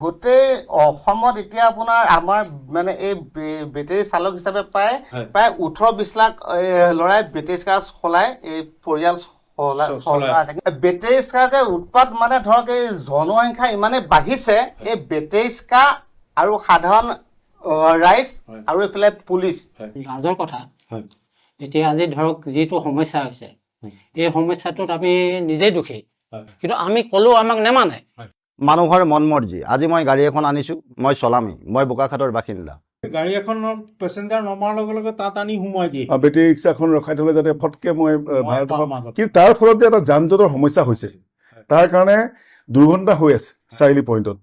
গোটেই অসমত এতিয়া আপোনাৰ আমাৰ মানে এই বেটেৰী চালক হিচাপে প্ৰায় 18-20 লাখ ল'ৰাই বেটেৰী ৰিক্সা চলাই এই পৰিয়াল চলাই আছে। বেটেৰী ৰিক্সাৰ উৎপাত মানে ধৰক এই জনসংখ্যা ইমানেই বাঢ়িছে, এই বেটেৰী ৰিক্সা আৰু সাধাৰণ ৰাইজ আৰু এইফালে পুলিচ লাজৰ কথা। এতিয়া আজি ধৰক যিটো সমস্যা হৈছে, এই সমস্যাটোত আমি নিজেই দুখী, কিন্তু আমি ক'লেও আমাক নেমানে। মানুহৰ মন মৰ্জি। আজি মই গাড়ী এখন আনিছোঁ, মই চলামেই, মই বোকাখাটৰ বাসিন্দা। গাড়ী এখনৰ পেচেঞ্জাৰ নমাৰ লগে লগে তাত আনি সোমোৱাই দিয়ে। বেটেৰী ৰিক্সাখন ৰখাই থ'লে যাতে ফটকে মই ভাড়াটো পাম। কিন্তু তাৰ ফলত যে এটা যান জঁটৰ সমস্যা হৈছে, তাৰ কাৰণে দুৰ্ঘটনা হৈ আছে চাৰিআলি পইণ্টত।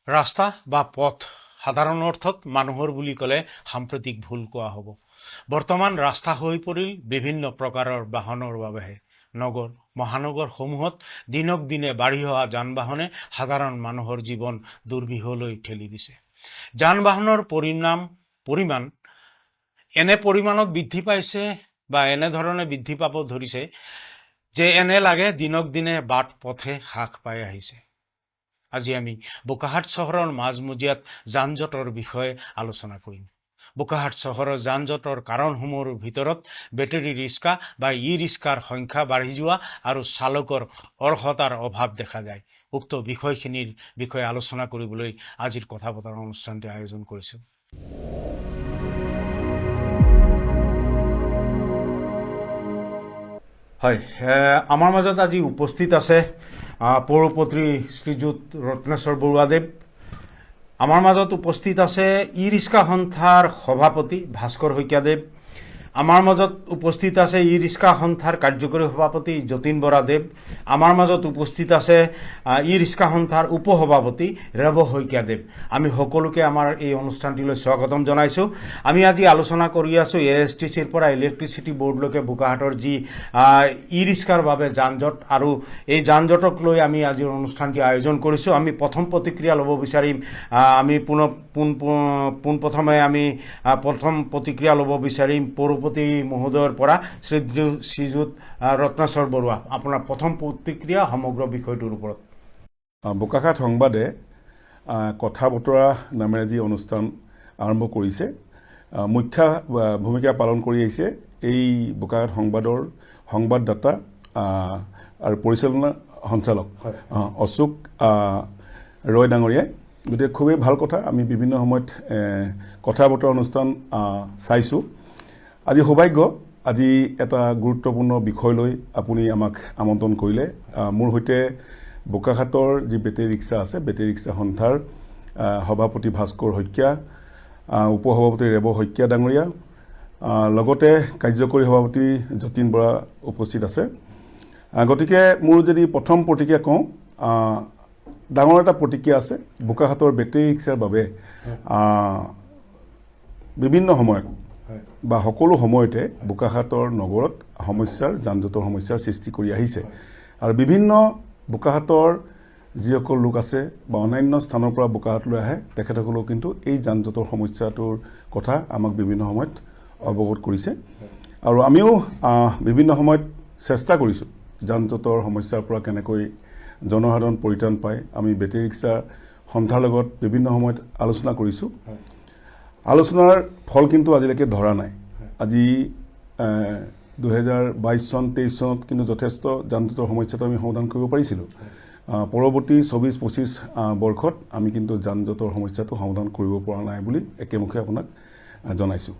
ৰাস্তা বা পথ সাধাৰণ অৰ্থত মানুহৰ বুলি ক'লে সাম্প্ৰতিক ভুল কোৱা হ'ব। বৰ্তমান ৰাস্তা হৈ পৰিল বিভিন্ন প্ৰকাৰৰ বাহনৰ বাবেহে। নগৰ মহানগৰসমূহত দিনক দিনে বাঢ়ি অহা যান বাহনে সাধাৰণ মানুহৰ জীৱন দুৰ্বিষহলৈ ঠেলি দিছে। যান বাহনৰ পৰিমাণ এনে পৰিমাণত বৃদ্ধি পাইছে বা এনেধৰণে বৃদ্ধি পাব ধৰিছে যে এনে লাগে দিনক দিনে বাট পথে হ্ৰাস পাই আহিছে। আজি আমি বোকাখাট চহৰৰ মাজমজিয়াত যান জঁটৰ বিষয়ে আলোচনা কৰিম। বোকাখাট চহৰৰ যান জঁটৰ কাৰণসমূহৰ ভিতৰত বেটেৰী ৰিক্সা বা ৰিক্সাৰ সংখ্যা বাঢ়ি যোৱা আৰু চালকৰ অৰ্হতাৰ অভাৱ দেখা যায়। উক্ত বিষয়খিনিৰ বিষয়ে আলোচনা কৰিবলৈ আজিৰ কথা বতৰা অনুষ্ঠানটি আয়োজন কৰিছোঁ। হয়, আমাৰ মাজত আজি উপস্থিত আছে পৌৰপতি শ্ৰীযুত ৰত্নেশ্বৰ বৰুৱাদেৱ। আমাৰ মাজত উপস্থিত আছে ৰিক্সা সন্থাৰ সভাপতি ভাস্কৰ শইকীয়াদেৱ। আমাৰ মাজত উপস্থিত আছে ৰিক্সা সন্থাৰ কাৰ্যকৰী সভাপতি যতীন বৰাদেৱ। আমাৰ মাজত উপস্থিত আছে ৰিক্সা সন্থাৰ উপসভাপতি ৰেৱ শইকীয়াদেৱ। আমি সকলোকে আমাৰ এই অনুষ্ঠানটিলৈ স্বাগতম জনাইছোঁ। আমি আজি আলোচনা কৰি আছোঁ ASTCৰ পৰা ইলেক্ট্ৰিচিটি বোৰ্ডলৈকে বোকাখাটৰ যি ৰিক্সাৰ বাবে যান জঁট, আৰু এই যান জঁটক লৈ আমি আজিৰ অনুষ্ঠানটি আয়োজন কৰিছোঁ। আমি প্ৰথম প্ৰতিক্ৰিয়া ল'ব বিচাৰিম। আমি পোনপ্ৰথমে আমি প্ৰথম প্ৰতিক্ৰিয়া ল'ব বিচাৰিম পৌৰপতি মহোদয়ৰ পৰা শ্ৰীযুত ৰত্নেশ্বৰ বৰুৱা। আপোনাৰ প্ৰথম প্ৰতিক্ৰিয়া সমগ্ৰ বিষয়টোৰ ওপৰত। বোকাখাট সংবাদে কথা বতৰা নামেৰে যি অনুষ্ঠান আৰম্ভ কৰিছে, মুখ্য ভূমিকা পালন কৰি আহিছে এই বোকাখাট সংবাদৰ সংবাদদাতা আৰু পৰিচালনা সঞ্চালক অশোক ৰয় ডাঙৰীয়াই। গতিকে খুবেই ভাল কথা। আমি বিভিন্ন সময়ত কথা বতৰা অনুষ্ঠান চাইছোঁ। আজি সৌভাগ্য, আজি এটা গুৰুত্বপূৰ্ণ বিষয় লৈ আপুনি আমাক আমন্ত্ৰণ কৰিলে। মোৰ সৈতে বোকাখাটৰ যি বেটেৰী ৰিক্সা আছে, বেটেৰী ৰিক্সা সন্থাৰ সভাপতি ভাস্কৰ শইকীয়া, উপসভাপতি ৰেৱ শইকীয়া ডাঙৰীয়া, লগতে কাৰ্যকৰী সভাপতি যতীন বৰা উপস্থিত আছে। গতিকে মোৰ যদি প্ৰথম প্ৰতিক্ৰিয়া কওঁ, ডাঙৰ এটা প্ৰতিক্ৰিয়া আছে। বোকাখাটৰ বেটেৰী ৰিক্সাৰ বাবে বিভিন্ন সময়ত বা সকলো সময়তে বোকাখাটৰ নগৰত যান জঁটৰ সমস্যাৰ সৃষ্টি কৰি আহিছে। আৰু বিভিন্ন বোকাখাটৰ যিসকল লোক আছে বা অন্যান্য স্থানৰ পৰা বোকাখাটলৈ আহে, তেখেতসকলেও কিন্তু এই যান জঁটৰ সমস্যাটোৰ কথা আমাক বিভিন্ন সময়ত অৱগত কৰিছে। আৰু আমিও বিভিন্ন সময়ত চেষ্টা কৰিছোঁ যান জঁটৰ সমস্যাৰ পৰা কেনেকৈ জনসাধাৰণ পৰিত্ৰাণ পায়। আমি বেটেৰী ৰিক্সা সন্থাৰ লগত বিভিন্ন সময়ত আলোচনা কৰিছোঁ। আলোচনাৰ ফল কিন্তু আজিলৈকে ধৰা নাই। আজি 2022 চন 23 চনত কিন্তু যথেষ্ট যান জঁটৰ সমস্যাটো আমি সমাধান কৰিব পাৰিছিলোঁ। পৰৱৰ্তী 24-25 বৰ্ষত আমি কিন্তু যান জঁটৰ সমস্যাটো সমাধান কৰিব পৰা নাই বুলি একেমুখে আপোনাক জনাইছোঁ।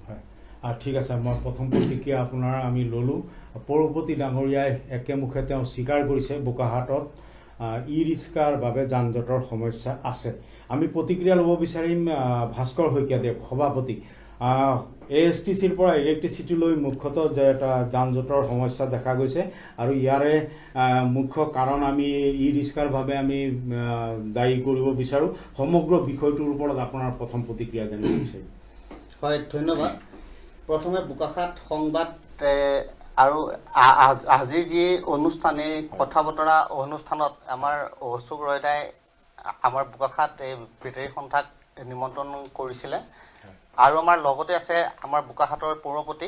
ঠিক আছে, মই প্ৰথম প্ৰতিক্ৰিয়া আপোনাৰ আমি ল'লোঁ। পৌৰপতি ডাঙৰীয়াই একেমুখে তেওঁ স্বীকাৰ কৰিছে বোকাখাটত ৰিক্সাৰ বাবে যান জঁটৰ সমস্যা আছে। আমি প্ৰতিক্ৰিয়া ল'ব বিচাৰিম ভাস্কৰ শইকীয়াদেৱ, সভাপতি। ASTCৰ পৰা ইলেক্ট্ৰিচিটিলৈ মুখ্যতঃ যে এটা যান জঁটৰ সমস্যা দেখা গৈছে, আৰু ইয়াৰে মুখ্য কাৰণ আমি ৰিক্সাৰ বাবে আমি দায়ী কৰিব বিচাৰোঁ। সমগ্ৰ বিষয়টোৰ ওপৰত আপোনাৰ প্ৰথম প্ৰতিক্ৰিয়া জানিব বিচাৰিম। হয়, ধন্যবাদ। প্ৰথমে বোকাখাট সংবাদ আৰু আজিৰ যি অনুষ্ঠান, এই কথা বতৰা অনুষ্ঠানত আমাৰ অশোক ৰয়দাই আমাৰ বোকাখাট এই বেটেৰী সন্থাক নিমন্ত্ৰণ কৰিছিলে। আৰু আমাৰ লগতে আছে আমাৰ বোকাখাটৰ পৌৰপতি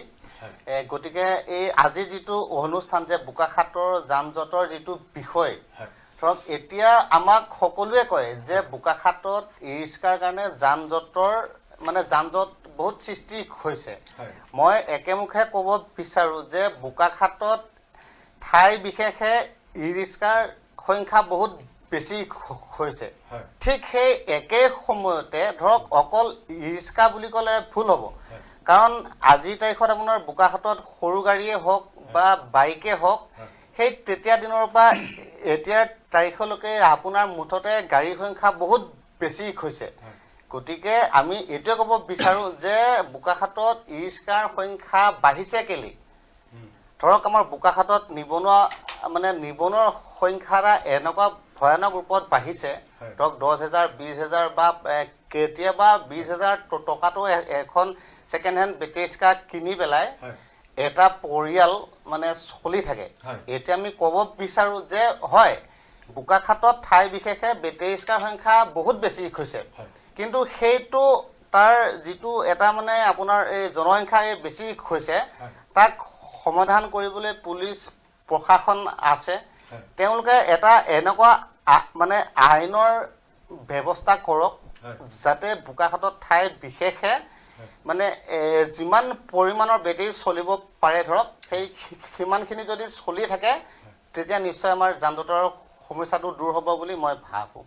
গতিকে এই আজিৰ যিটো অনুষ্ঠান যে বোকাখাতৰ যান জঁটৰ যিটো বিষয়, ধৰক এতিয়া আমাক সকলোৱে কয় যে বোকাখাতত ই ৰিক্সাৰ কাৰণে যান জঁট বহুত সৃষ্টি হৈছে। মই একেমুখে ক'ব বিচাৰোঁ যে বোকাখাতত ঠাই বিশেষে ই ৰিক্সাৰ সংখ্যা বহুত বেছি হৈছে। ঠিক সেই একে সময়তে ধৰক অকল ই ৰিক্সা বুলি ক'লে ভুল হ'ব, কাৰণ আজিৰ তাৰিখত আপোনাৰ বোকাখাতত সৰু গাড়ীয়ে হওক বা বাইকে হওক, সেই তেতিয়া দিনৰ পৰা এতিয়াৰ তাৰিখলৈকে আপোনাৰ মুঠতে গাড়ীৰ সংখ্যা বহুত বেছি হৈছে। গতিকে আমি এইটোৱে ক'ব বিচাৰোঁ যে বোকাখাতত ই ৰিক্সাৰ সংখ্যা বাঢ়িছে কেলেই? ধৰক আমাৰ বোকাখাতত নিবনুৱাৰ সংখ্যা এনেকুৱা ভয়ানক ৰূপত বাঢ়িছে, ধৰক 10,000 20,000 বা কেতিয়াবা 20,000 টকাটো এখন ছেকেণ্ড হেণ্ড বেটেৰী ৰিক্সা কিনি পেলাই এটা পৰিয়াল চলি থাকে। এতিয়া আমি ক'ব বিচাৰোঁ যে হয়, বোকাখাতত ঠাই বিশেষে বেটেৰী ৰিক্সাৰ সংখ্যা বহুত বেছি হৈছে, কিন্তু সেইটো তাৰ যিটো এটা আপোনাৰ এই জনসংখ্যা বেছি হৈছে, তাক সমাধান কৰিবলৈ পুলিচ প্ৰশাসন আছে। তেওঁলোকে এটা এনেকুৱা আইনৰ ব্যৱস্থা কৰক যাতে বোকাখাতত ঠাই বিশেষে যিমান পৰিমাণৰ বেটেৰী চলিব পাৰে, ধৰক সেই সিমানখিনি যদি চলি থাকে তেতিয়া নিশ্চয় আমাৰ যান জঁটৰ সমস্যাটো দূৰ হ'ব বুলি মই ভাবোঁ।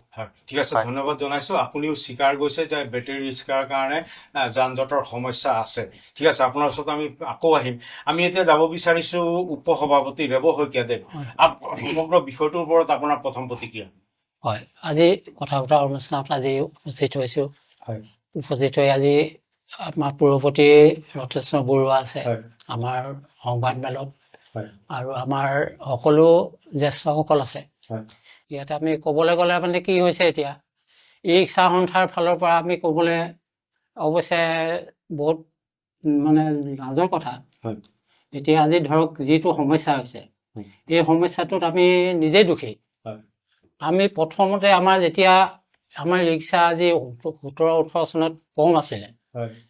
ঠিক আছে, ধন্যবাদ জনাইছোঁ। আপুনিও স্বীকাৰ কৰিছে যে বেটেৰী ৰিক্সাৰ কাৰণে যান জঁটৰ সমস্যা আছে। ঠিক আছে, আপোনাৰ ওচৰত আমি আকৌ আহিম। আমি এতিয়া যাব বিচাৰিছোঁ উপসভাপতি ৰেৱ শইকীয়াদেৱ। সমগ্ৰ বিষয়টোৰ ওপৰত আপোনাৰ প্ৰথম প্ৰতিক্ৰিয়া। হয়, আজি কথা বতৰা অনুষ্ঠানত আজি উপস্থিত হৈছোঁ। উপস্থিত হৈ আজি আমাৰ পৌৰপতি ৰত্নেশ্বৰ বৰুৱা আছে, আমাৰ সংবাদ মেলত, আৰু আমাৰ সকলো জ্যেষ্ঠসকল আছে। ইয়াতে আমি ক'বলৈ গ'লে কি হৈছে, এতিয়া ই ৰিক্সা সন্থাৰ ফালৰ পৰা আমি ক'বলৈ অৱশ্যে বহুত লাজৰ কথা। এতিয়া আজি ধৰক যিটো সমস্যা হৈছে, এই সমস্যাটোত আমি নিজেই দোষী। আমি প্ৰথমতে যেতিয়া আমাৰ ৰিক্সা আজি 17-18 চনত কম আছিলে,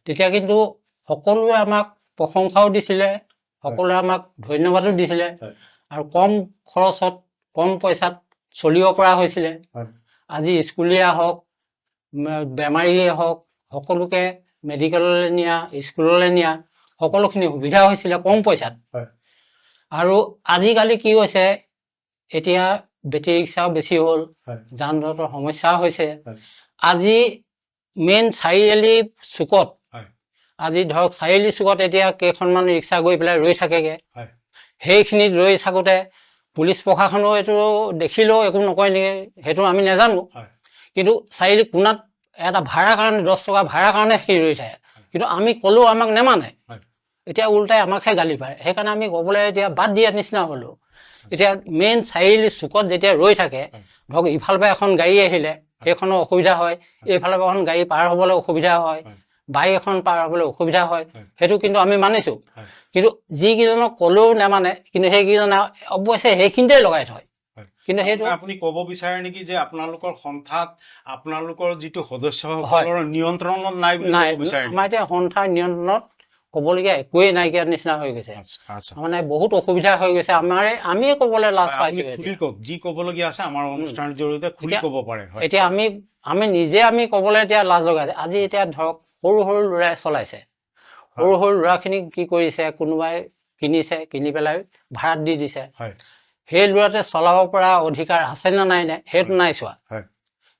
তেতিয়া কিন্তু সকলোৱে আমাক প্ৰশংসাও দিছিলে, সকলোৱে আমাক ধন্যবাদো দিছিলে, আৰু কম খৰচত কম পইচাত চলিব পৰা হৈছিলে। আজি স্কুলীয়া হওক, বেমাৰীয়ে হওক, সকলোকে মেডিকেললৈ নিয়া, স্কুললৈ নিয়া, সকলোখিনি সুবিধা হৈছিলে কম পইচাত। আৰু আজিকালি কি হৈছে, এতিয়া বেটেৰী ৰিক্সাও বেছি হ'ল, যান জঁটৰ সমস্যা হৈছে। আজি মেইন চাৰিআলি চুকত, আজি ধৰক চাৰিআলি চুকত এতিয়া কেইখনমান ৰিক্সা গৈ পেলাই ৰৈ থাকেগৈ। সেইখিনিত ৰৈ থাকোঁতে পুলিচ প্ৰশাসনেও এইটো দেখিলেও একো নকয় নেকি, সেইটো আমি নাজানো। কিন্তু চাৰিআলি কোণাত এটা ভাড়াৰ কাৰণে 10 টকা ভাড়াৰ কাৰণে সি ৰৈ থাকে, কিন্তু আমি ক'লেও আমাক নেমানে। এতিয়া উল্টাই আমাকহে গালি পাৰে। সেইকাৰণে আমি ক'বলৈ এতিয়া বাদ দিয়াৰ নিচিনা হ'লোঁ। এতিয়া মেইন চাৰিআলি চুকত যেতিয়া ৰৈ থাকে, ধৰক ইফালৰ পৰা এখন গাড়ী আহিলে সেইখনৰ অসুবিধা হয়, এইফালৰ পৰা এখন গাড়ী পাৰ হ'বলৈ অসুবিধা হয়, বাইক এখন পাৰ হ'বলৈ অসুবিধা হয়, সেইটো কিন্তু আমি মানিছোঁ। কিন্তু যিকেইজনক ক'লেও নেমানে, কিন্তু সেইকেইজনে অৱশ্যে সেইখিনিতে লগাই থয়। কিন্তু সেইটো আপুনি ক'ব বিচাৰে নেকি যে আপোনালোকৰ সন্থাত আপোনালোকৰ যিটো সদস্যসকলৰ নিয়ন্ত্ৰণত নাই বুলি ক'ব বিচাৰে? আমাৰ এতিয়া সন্থাৰ নিয়ন্ত্ৰণত ক'বলগীয়া একোৱেই নাইকিয়া নিচিনা হৈ গৈছে। বহুত অসুবিধা হৈ গৈছে, আমিয়ে ক'বলৈ লাজ পাইছোঁ। যি ক'বলগীয়া আছে আমাৰ অনুষ্ঠানৰ জৰিয়তে খুলি ক'ব পাৰে। এতিয়া আমি নিজে ক'বলৈ এতিয়া লাজ লগাইছে। আজি এতিয়া ধৰক সৰু সৰু ল'ৰাই চলাইছে, সৰু সৰু ল'ৰাখিনিক কি কৰিছে, কোনোবাই কিনিছে, কিনি পেলাই ভাড়াত দি দিছে। সেই ল'ৰাটোৱে চলাব পৰা অধিকাৰ আছে নে নাই সেইটো নাই চোৱা,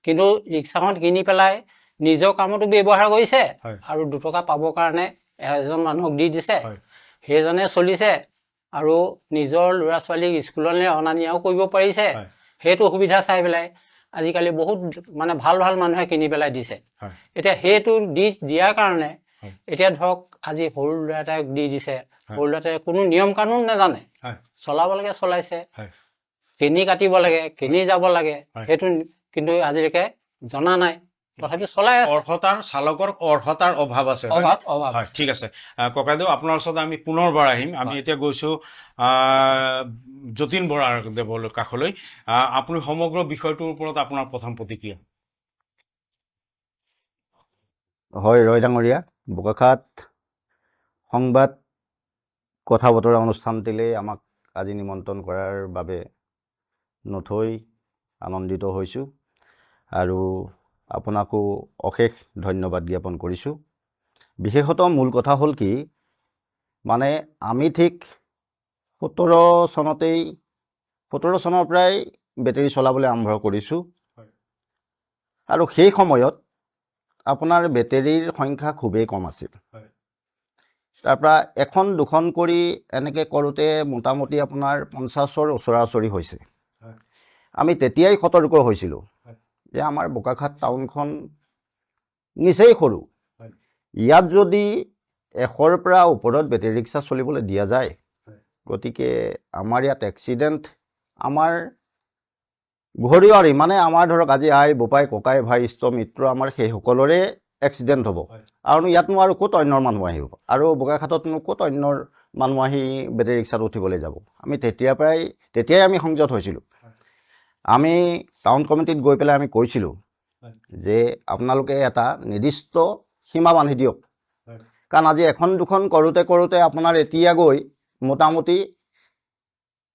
কিন্তু ৰিক্সাখন কিনি পেলাই নিজৰ কামতো ব্যৱহাৰ কৰিছে, আৰু 2 টকা পাবৰ কাৰণে এজন মানুহক দি দিছে, সেইজনে চলিছে, আৰু নিজৰ ল'ৰা ছোৱালীক স্কুললৈ অনা নিয়াও কৰিব পাৰিছে। সেইটো সুবিধা চাই পেলাই আজিকালি বহুত ভাল ভাল মানুহে কিনি পেলাই দিছে। এতিয়া সেইটো দিয়াৰ কাৰণে এতিয়া ধৰক আজি সৰু ল'ৰা এটাক দি দিছে, সৰু ল'ৰাটোৱে কোনো নিয়ম কানুন নাজানে, চলাব লাগে চলাইছে, কিনি কাটিব লাগে, কিনি যাব লাগে, সেইটো কিন্তু আজিলৈকে জনা নাই, তথাপি চলাই আছে। চালকৰ অৰ্হতাৰ অভাৱ আছে। ঠিক আছে ককাইদেউ, আপোনাৰ ওচৰত আমি পুনৰবাৰ আহিম। আমি এতিয়া গৈছোঁ যতীন বৰা দেৱৰ কাষলৈ। আপুনি সমগ্ৰ বিষয়টোৰ ওপৰত আপোনাৰ প্ৰথম প্ৰতিক্ৰিয়া। হয়, ৰয় ডাঙৰীয়া, বোকাখাত সংবাদ কথা বতৰা অনুষ্ঠানটিলৈ আমাক আজি নিমন্ত্ৰণ কৰাৰ বাবে নথৈ আনন্দিত হৈছোঁ আৰু আপোনাকো অশেষ ধন্যবাদ জ্ঞাপন কৰিছোঁ। বিশেষতঃ মূল কথা হ'ল কি, মানে আমি ঠিক 17 চনৰ পৰাই বেটেৰী চলাবলৈ আৰম্ভ কৰিছোঁ আৰু সেই সময়ত আপোনাৰ বেটেৰীৰ সংখ্যা খুবেই কম আছিল। তাৰপৰা এখন দুখন কৰি এনেকৈ কৰোঁতে মোটামুটি আপোনাৰ 50ৰ ওচৰা-ওচৰি হৈছে। আমি তেতিয়াই সতৰ্ক হৈছিলোঁ যে আমাৰ বোকাখাট টাউনখন নিচেই সৰু, ইয়াত যদি 100ৰ পৰা ওপৰত বেটেৰী ৰিক্সা চলিবলৈ দিয়া যায়, গতিকে আমাৰ ইয়াত এক্সিডেণ্ট আমাৰ ঘৰিৱাৰী, মানে আমাৰ ধৰক আজি আই বোপাই ককাই ভাই ইষ্ট মিত্ৰ আমাৰ সেইসকলৰে এক্সিডেণ্ট হ'ব। আৰু ইয়াতনো আৰু ক'ত অন্যৰ মানুহ আহিব, আৰু বোকাখাটতনো ক'ত অন্যৰ মানুহ আহি বেটেৰী ৰিক্সাত উঠিবলৈ যাব। আমি তেতিয়াই আমি সংযত হৈছিলোঁ। আমি টাউন কমিটিত গৈ পেলাই আমি কৈছিলোঁ যে আপোনালোকে এটা নিৰ্দিষ্ট সীমা বান্ধি দিয়ক, কাৰণ আজি এখন দুখন কৰোঁতে আপোনাৰ এতিয়া গৈ মোটামুটি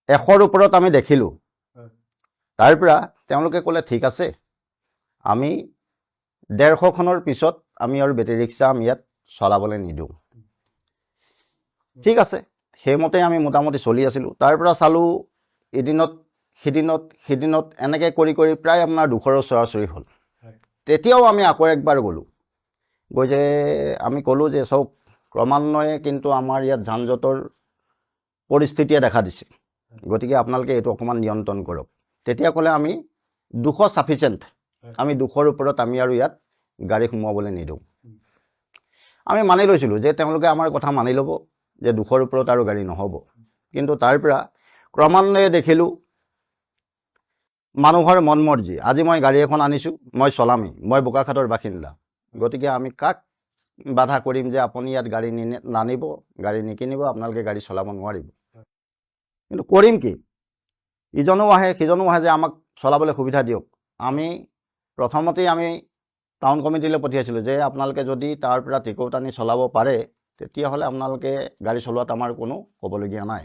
100ৰ ওপৰত আমি দেখিলোঁ। তাৰ পৰা তেওঁলোকে ক'লে ঠিক আছে, আমি 150খনৰ পিছত আমি আৰু বেটেৰী ৰিক্সা আমি ইয়াত চলাবলৈ নিদিওঁ। ঠিক আছে, সেইমতে আমি মোটামুটি চলি আছিলোঁ। তাৰ পৰা চালোঁ এদিনত সিদিনত এনেকৈ কৰি প্ৰায় আপোনাৰ 200ৰ ওচৰা-ওচৰি হ'ল। তেতিয়াও আমি আকৌ একবাৰ গ'লোঁ, গৈ যে আমি ক'লোঁ যে চাওক, ক্ৰমান্বয়ে কিন্তু আমাৰ ইয়াত যান জঁটৰ পৰিস্থিতিয়ে দেখা দিছে, গতিকে আপোনালোকে এইটো অকণমান নিয়ন্ত্ৰণ কৰক। তেতিয়া ক'লে আমি 200 ছাফিচিয়েণ্ট, আমি 200ৰ ওপৰত আমি আৰু ইয়াত গাড়ী সোমোৱাবলৈ নিদিওঁ। আমি মানি লৈছিলোঁ যে তেওঁলোকে আমাৰ কথা মানি ল'ব যে 200ৰ ওপৰত আৰু গাড়ী নহ'ব। কিন্তু তাৰ পৰা ক্ৰমান্বয়ে দেখিলোঁ মানুহৰ মন মৰ্জি। আজি মই গাড়ী এখন আনিছোঁ, মই চলামেই, মই বোকাখাটৰ বাসিন্দা, গতিকে আমি কাক বাধা কৰিম যে আপুনি ইয়াত গাড়ী নানিব, গাড়ী নিকিনিব, আপোনালোকে গাড়ী চলাব নোৱাৰিব। কিন্তু কৰিম কি, ইজনো আহে সিজনো আহে যে আমাক চলাবলৈ সুবিধা দিয়ক। আমি প্ৰথমতেই আমি টাউন কমিটিলৈ পঠিয়াইছিলোঁ যে আপোনালোকে যদি তাৰ পৰা টিকট আনি চলাব পাৰে, তেতিয়াহ'লে আপোনালোকে গাড়ী চলোৱাত আমাৰ কোনো ক'বলগীয়া নাই।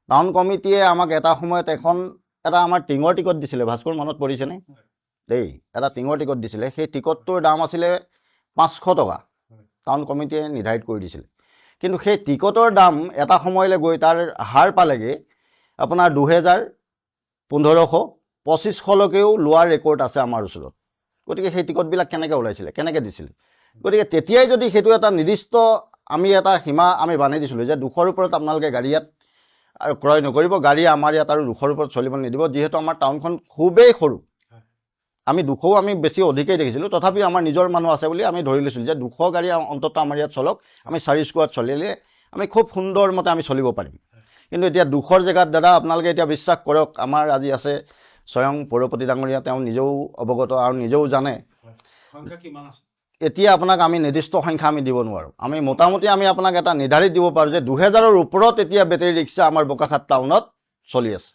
টাউন কমিটিয়ে আমাক এটা সময়ত এটা আমাৰ টিঙৰ টিকট দিছিলে, ভাস্কৰ মনত পৰিছেনে দেই, এটা টিঙৰ টিকট দিছিলে। সেই টিকটটোৰ দাম আছিলে 500 টকা, টাউন কমিটিয়ে নিৰ্ধাৰিত কৰি দিছিলে। কিন্তু সেই টিকটৰ দাম এটা সময়লৈ গৈ তাৰ হাৰ পালেগৈ আপোনাৰ 2000, 1500, 2500লৈকেও লোৱাৰ ৰেকৰ্ড আছে আমাৰ ওচৰত। গতিকে সেই টিকটবিলাক কেনেকৈ ওলাইছিলে, কেনেকৈ দিছিলে? গতিকে তেতিয়াই যদি সেইটো এটা নিৰ্দিষ্ট আমি এটা সীমা আমি বান্ধি দিছিলোঁ যে 200ৰ ওপৰত আপোনালোকে গাড়ী ইয়াত আৰু ক্ৰয় নকৰিব, গাড়ী আমাৰ ইয়াত আৰু 200ৰ ওপৰত চলিব নিদিব, যিহেতু আমাৰ টাউনখন খুবেই সৰু। আমি 200 আমি বেছি অধিকেই দেখিছিলোঁ, তথাপিও আমাৰ নিজৰ মানুহ আছে বুলি আমি ধৰি লৈছিলোঁ যে 200 গাড়ী অন্ততঃ আমাৰ ইয়াত চলক, আমি 4 স্কোৱাড চলিলে আমি খুব সুন্দৰমতে আমি চলিব পাৰিম। কিন্তু এতিয়া 200ৰ জেগাত দাদা আপোনালোকে এতিয়া বিশ্বাস কৰক, আমাৰ আজি আছে স্বয়ং পৌৰপতি ডাঙৰীয়া, তেওঁ নিজেও অৱগত আৰু নিজেও জানে। এতিয়া আপোনাক আমি নিৰ্দিষ্ট সংখ্যা আমি দিব নোৱাৰোঁ। আমি মোটামুটি আমি আপোনাক এটা নিৰ্ধাৰিত দিব পাৰোঁ যে 2000ৰ ওপৰত এতিয়া বেটেৰী ৰিক্সা আমাৰ বোকাখাট টাউনত চলি আছে।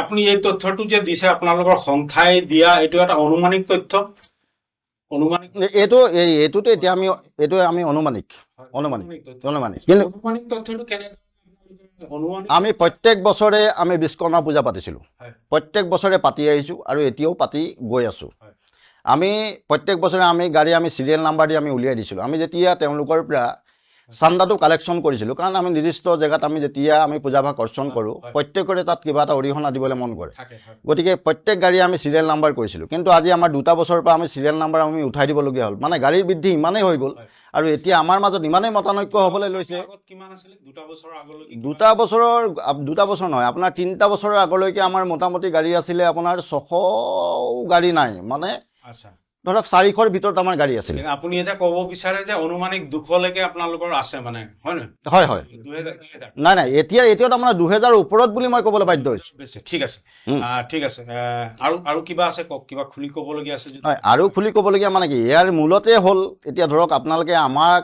আপুনি এই তথ্যটো যে দিছে আপোনালোকৰ সংখ্যাই দিয়া, এইটো এটা অনুমানিক তথ্য। এইটোতো এতিয়া আমি অনুমানিক। কিন্তু আমি প্ৰত্যেক বছৰে আমি বিশ্বকৰ্মা পূজা পাতিছিলোঁ, প্ৰত্যেক বছৰে পাতি আহিছোঁ আৰু এতিয়াও পাতি গৈ আছোঁ। আমি প্ৰত্যেক বছৰে আমি গাড়ী আমি চিৰিয়েল নাম্বাৰ দি আমি উলিয়াই দিছিলোঁ। আমি যেতিয়া তেওঁলোকৰ পৰা চান্দাটো কালেকশ্যন কৰিছিলোঁ, কাৰণ আমি নিৰ্দিষ্ট জেগাত আমি যেতিয়া আমি পূজাভাগ অৰ্চন কৰোঁ, প্ৰত্যেকৰে তাত কিবা এটা অৰিহণা দিবলৈ মন কৰে, গতিকে প্ৰত্যেক গাড়ী আমি চিৰিয়েল নাম্বাৰ কৰিছিলোঁ। কিন্তু আজি আমাৰ 2টা বছৰৰ পৰা আমি চিৰিয়েল নাম্বাৰ আমি উঠাই দিবলগীয়া হ'ল, মানে গাড়ীৰ বৃদ্ধি ইমানেই হৈ গ'ল আৰু এতিয়া আমাৰ মাজত ইমানেই মতানৈক্য হ'বলৈ লৈছে। 2টা বছৰ নহয়, আপোনাৰ 3টা বছৰৰ আগলৈকে আমাৰ মোটামুটি গাড়ী আছিলে আপোনাৰ 600 গাড়ী নাই, মানে ধৰক 400ৰ ভিতৰত আমাৰ গাড়ী আছিলে। আপুনি এতিয়া ক'ব বিচাৰে যে অনুমানিক 200লৈকে আপোনালোকৰ আছে, মানে হয় নে? হয়। নাই, এতিয়াতো আপোনাৰ 2000ৰ ওপৰত বুলি মই ক'বলৈ বাধ্য হৈছোঁ। ঠিক আছে। আৰু কিবা আছে কওক, কিবা খুলি ক'বলগীয়া আছে? আৰু খুলি ক'বলগীয়া মানে কি, ইয়াৰ মূলতে হ'ল এতিয়া ধৰক আপোনালোকে আমাক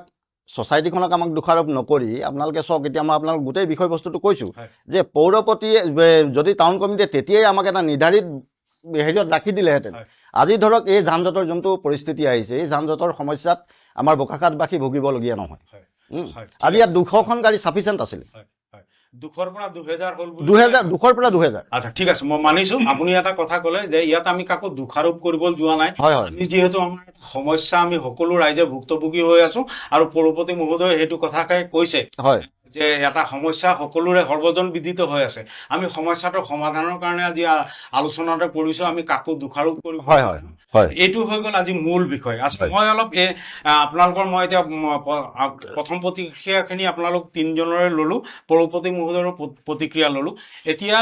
ছ'চাইটিখনক আমাক দোষাৰোপ নকৰি আপোনালোকে চাওক, এতিয়া মই আপোনালোক গোটেই বিষয়বস্তুটো কৈছোঁ যে পৌৰপতিয়ে যদি টাউন কমিটিয়ে তেতিয়াই আমাক এটা নিৰ্ধাৰিত হেৰিয়ত ৰাখি দিলেহেঁতেন, আজি ধৰক এই যান জঁটৰ যোনটো পৰিস্থিতি আহিছে, এই যান জঁটৰ সমস্যাত আমাৰ বোকাখাটবাসী ভুগিবলগীয়া নহয়। হয়, ঠিক আজি ইয়াত আছে। 200খন গাড়ী চাফিচিয়েণ্ট আছিলে, হয়, হয়। 200ৰ পৰা 2000 হ'ল বুলি 200ৰ পৰা 2000। আচ্ছা, ঠিক আছে, মই মানিছো। আপুনি এটা কথা ক'লে যে ইয়াত আমি কাকো দোষাৰোপ কৰিব যোৱা নাই। হয় হয় আমি যিহেতু আমাৰ সমস্যা আমি সকলো ৰাইজে ভুক্তভোগী হৈ আছো, আৰু পৌৰপতি মহোদয়ে সেইটো কথাকে কৈছে হয় যে এটা সমস্যা সকলোৰে সৰ্বজন বিদিত হৈ আছে। আমি সমস্যাটো সমাধানৰ কাৰণে আজি আলোচনাতে পৰিছো, আমি কাকো দোষাৰোপ কৰিব হয় হয় হয় এইটো হৈ গ'ল আজি মূল বিষয়। আচ্ছা, হয়। মই অলপ আপোনালোকৰ মই এতিয়া প্ৰথম প্ৰতিক্ৰিয়াখিনি আপোনালোক 3জনৰে ল'লো, পৌৰপতি মহোদয়ৰ প্ৰতিক্ৰিয়া ল'লো। এতিয়া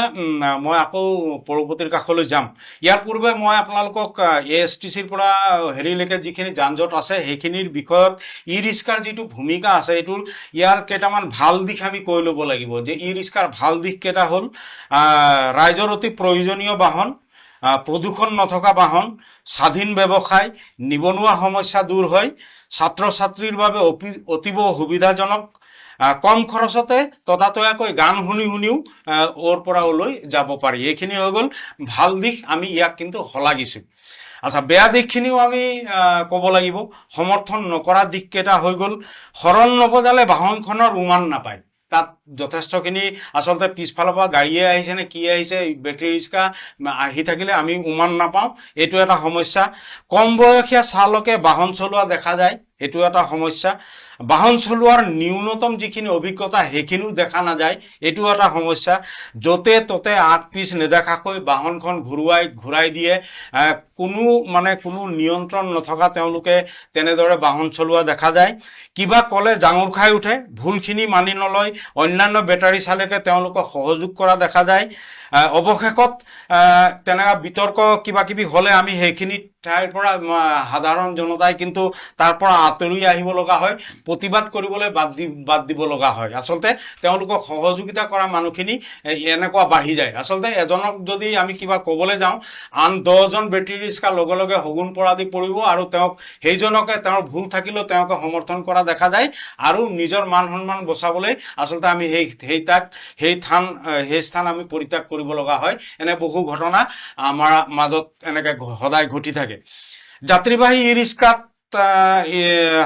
মই আকৌ পৌৰপতিৰ কাষলৈ যাম। ইয়াৰ পূৰ্বে মই আপোনালোকক ASTCৰ পৰা হেৰিলৈকে যিখিনি যান জঁট আছে সেইখিনিৰ বিষয়ত ই ৰিক্সাৰ যিটো ভূমিকা আছে, এইটোৰ ইয়াৰ কেইটামান ভাল দিশ আমি কৈ ল'ব লাগিব। যে ই ৰিক্সাৰ ভাল দিশ কেইটা হ'ল, ৰাইজৰ অতি প্ৰয়োজনীয় বাহন, প্ৰদূষণ নথকা বাহন, স্বাধীন ব্যৱসায়, নিবনুৱা সমস্যা দূৰ হয়, ছাত্ৰ ছাত্ৰীৰ বাবে অতীব সুবিধাজনক, কম খৰচতে ততাতৈয়াকৈ গান শুনিও ওৰ পৰা ওলৈ যাব পাৰি। এইখিনি হৈ গ'ল ভাল দিশ, আমি ইয়াক কিন্তু শলাগিছোঁ। আচ্ছা, বেয়া দিশখিনিও আমি ক'ব লাগিব। সমৰ্থন নকৰা দিশকেইটা হৈ গ'ল, হৰণ নবজালে বাহনখনৰ উমান নাপায়। তাত যথেষ্টখিনি আচলতে পিছফালৰ পৰা গাড়ীয়ে আহিছে নে কি আহিছে, বেটেৰী ৰিক্সা আহি থাকিলে আমি উমান নাপাওঁ, এইটো এটা সমস্যা। কম বয়সীয়া চালকে বাহন চলোৱা দেখা যায়, এইটো এটা সমস্যা। বাহন চলোৱাৰ ন্যূনতম যিখিনি অভিজ্ঞতা সেইখিনিও দেখা নাযায়, এইটো এটা সমস্যা। য'তে ত'তে আগ পিছ নেদেখাকৈ বাহনখন ঘূৰাই দিয়ে, কোনো নিয়ন্ত্ৰণ নথকা তেওঁলোকে তেনেদৰে বাহন চলোৱা দেখা যায়। কিবা ক'লে জাঙুৰ খাই উঠে, ভুলখিনি মানি নলয় অন্যান্য বেটাৰী চালকে তেওঁলোকক সহযোগ কৰা দেখা যায়। অৱশেষত তেনেকুৱা বিতৰ্ক কিবা কিবি হ'লে আমি সেইখিনি ঠাইৰ পৰা সাধাৰণ জনতাই কিন্তু তাৰ পৰা আঁতৰি আহিব লগা হয়, প্ৰতিবাদ কৰিবলৈ বাদ দিব লগা হয়। আচলতে তেওঁলোকক সহযোগিতা কৰা মানুহখিনি এনেকুৱা বাঢ়ি যায়। আচলতে এজনক যদি আমি কিবা ক'বলৈ যাওঁ, আন 10জন বেটেৰী ৰিক্সা লগে লগে শগুন পৰা দি পৰিব, আৰু সেইজনকে তেওঁৰ ভুল থাকিলেও তেওঁকে সমৰ্থন কৰা দেখা যায়, আৰু নিজৰ মান সন্মান বচাবলৈ আচলতে আমি সেই স্থান আমি পৰিত্যাগ কৰিব লগা হয়। এনে বহু ঘটনা আমাৰ মাজত এনেকে সদায় ঘটি থাকে। যাত্ৰীবাহী ই ৰিক্সাত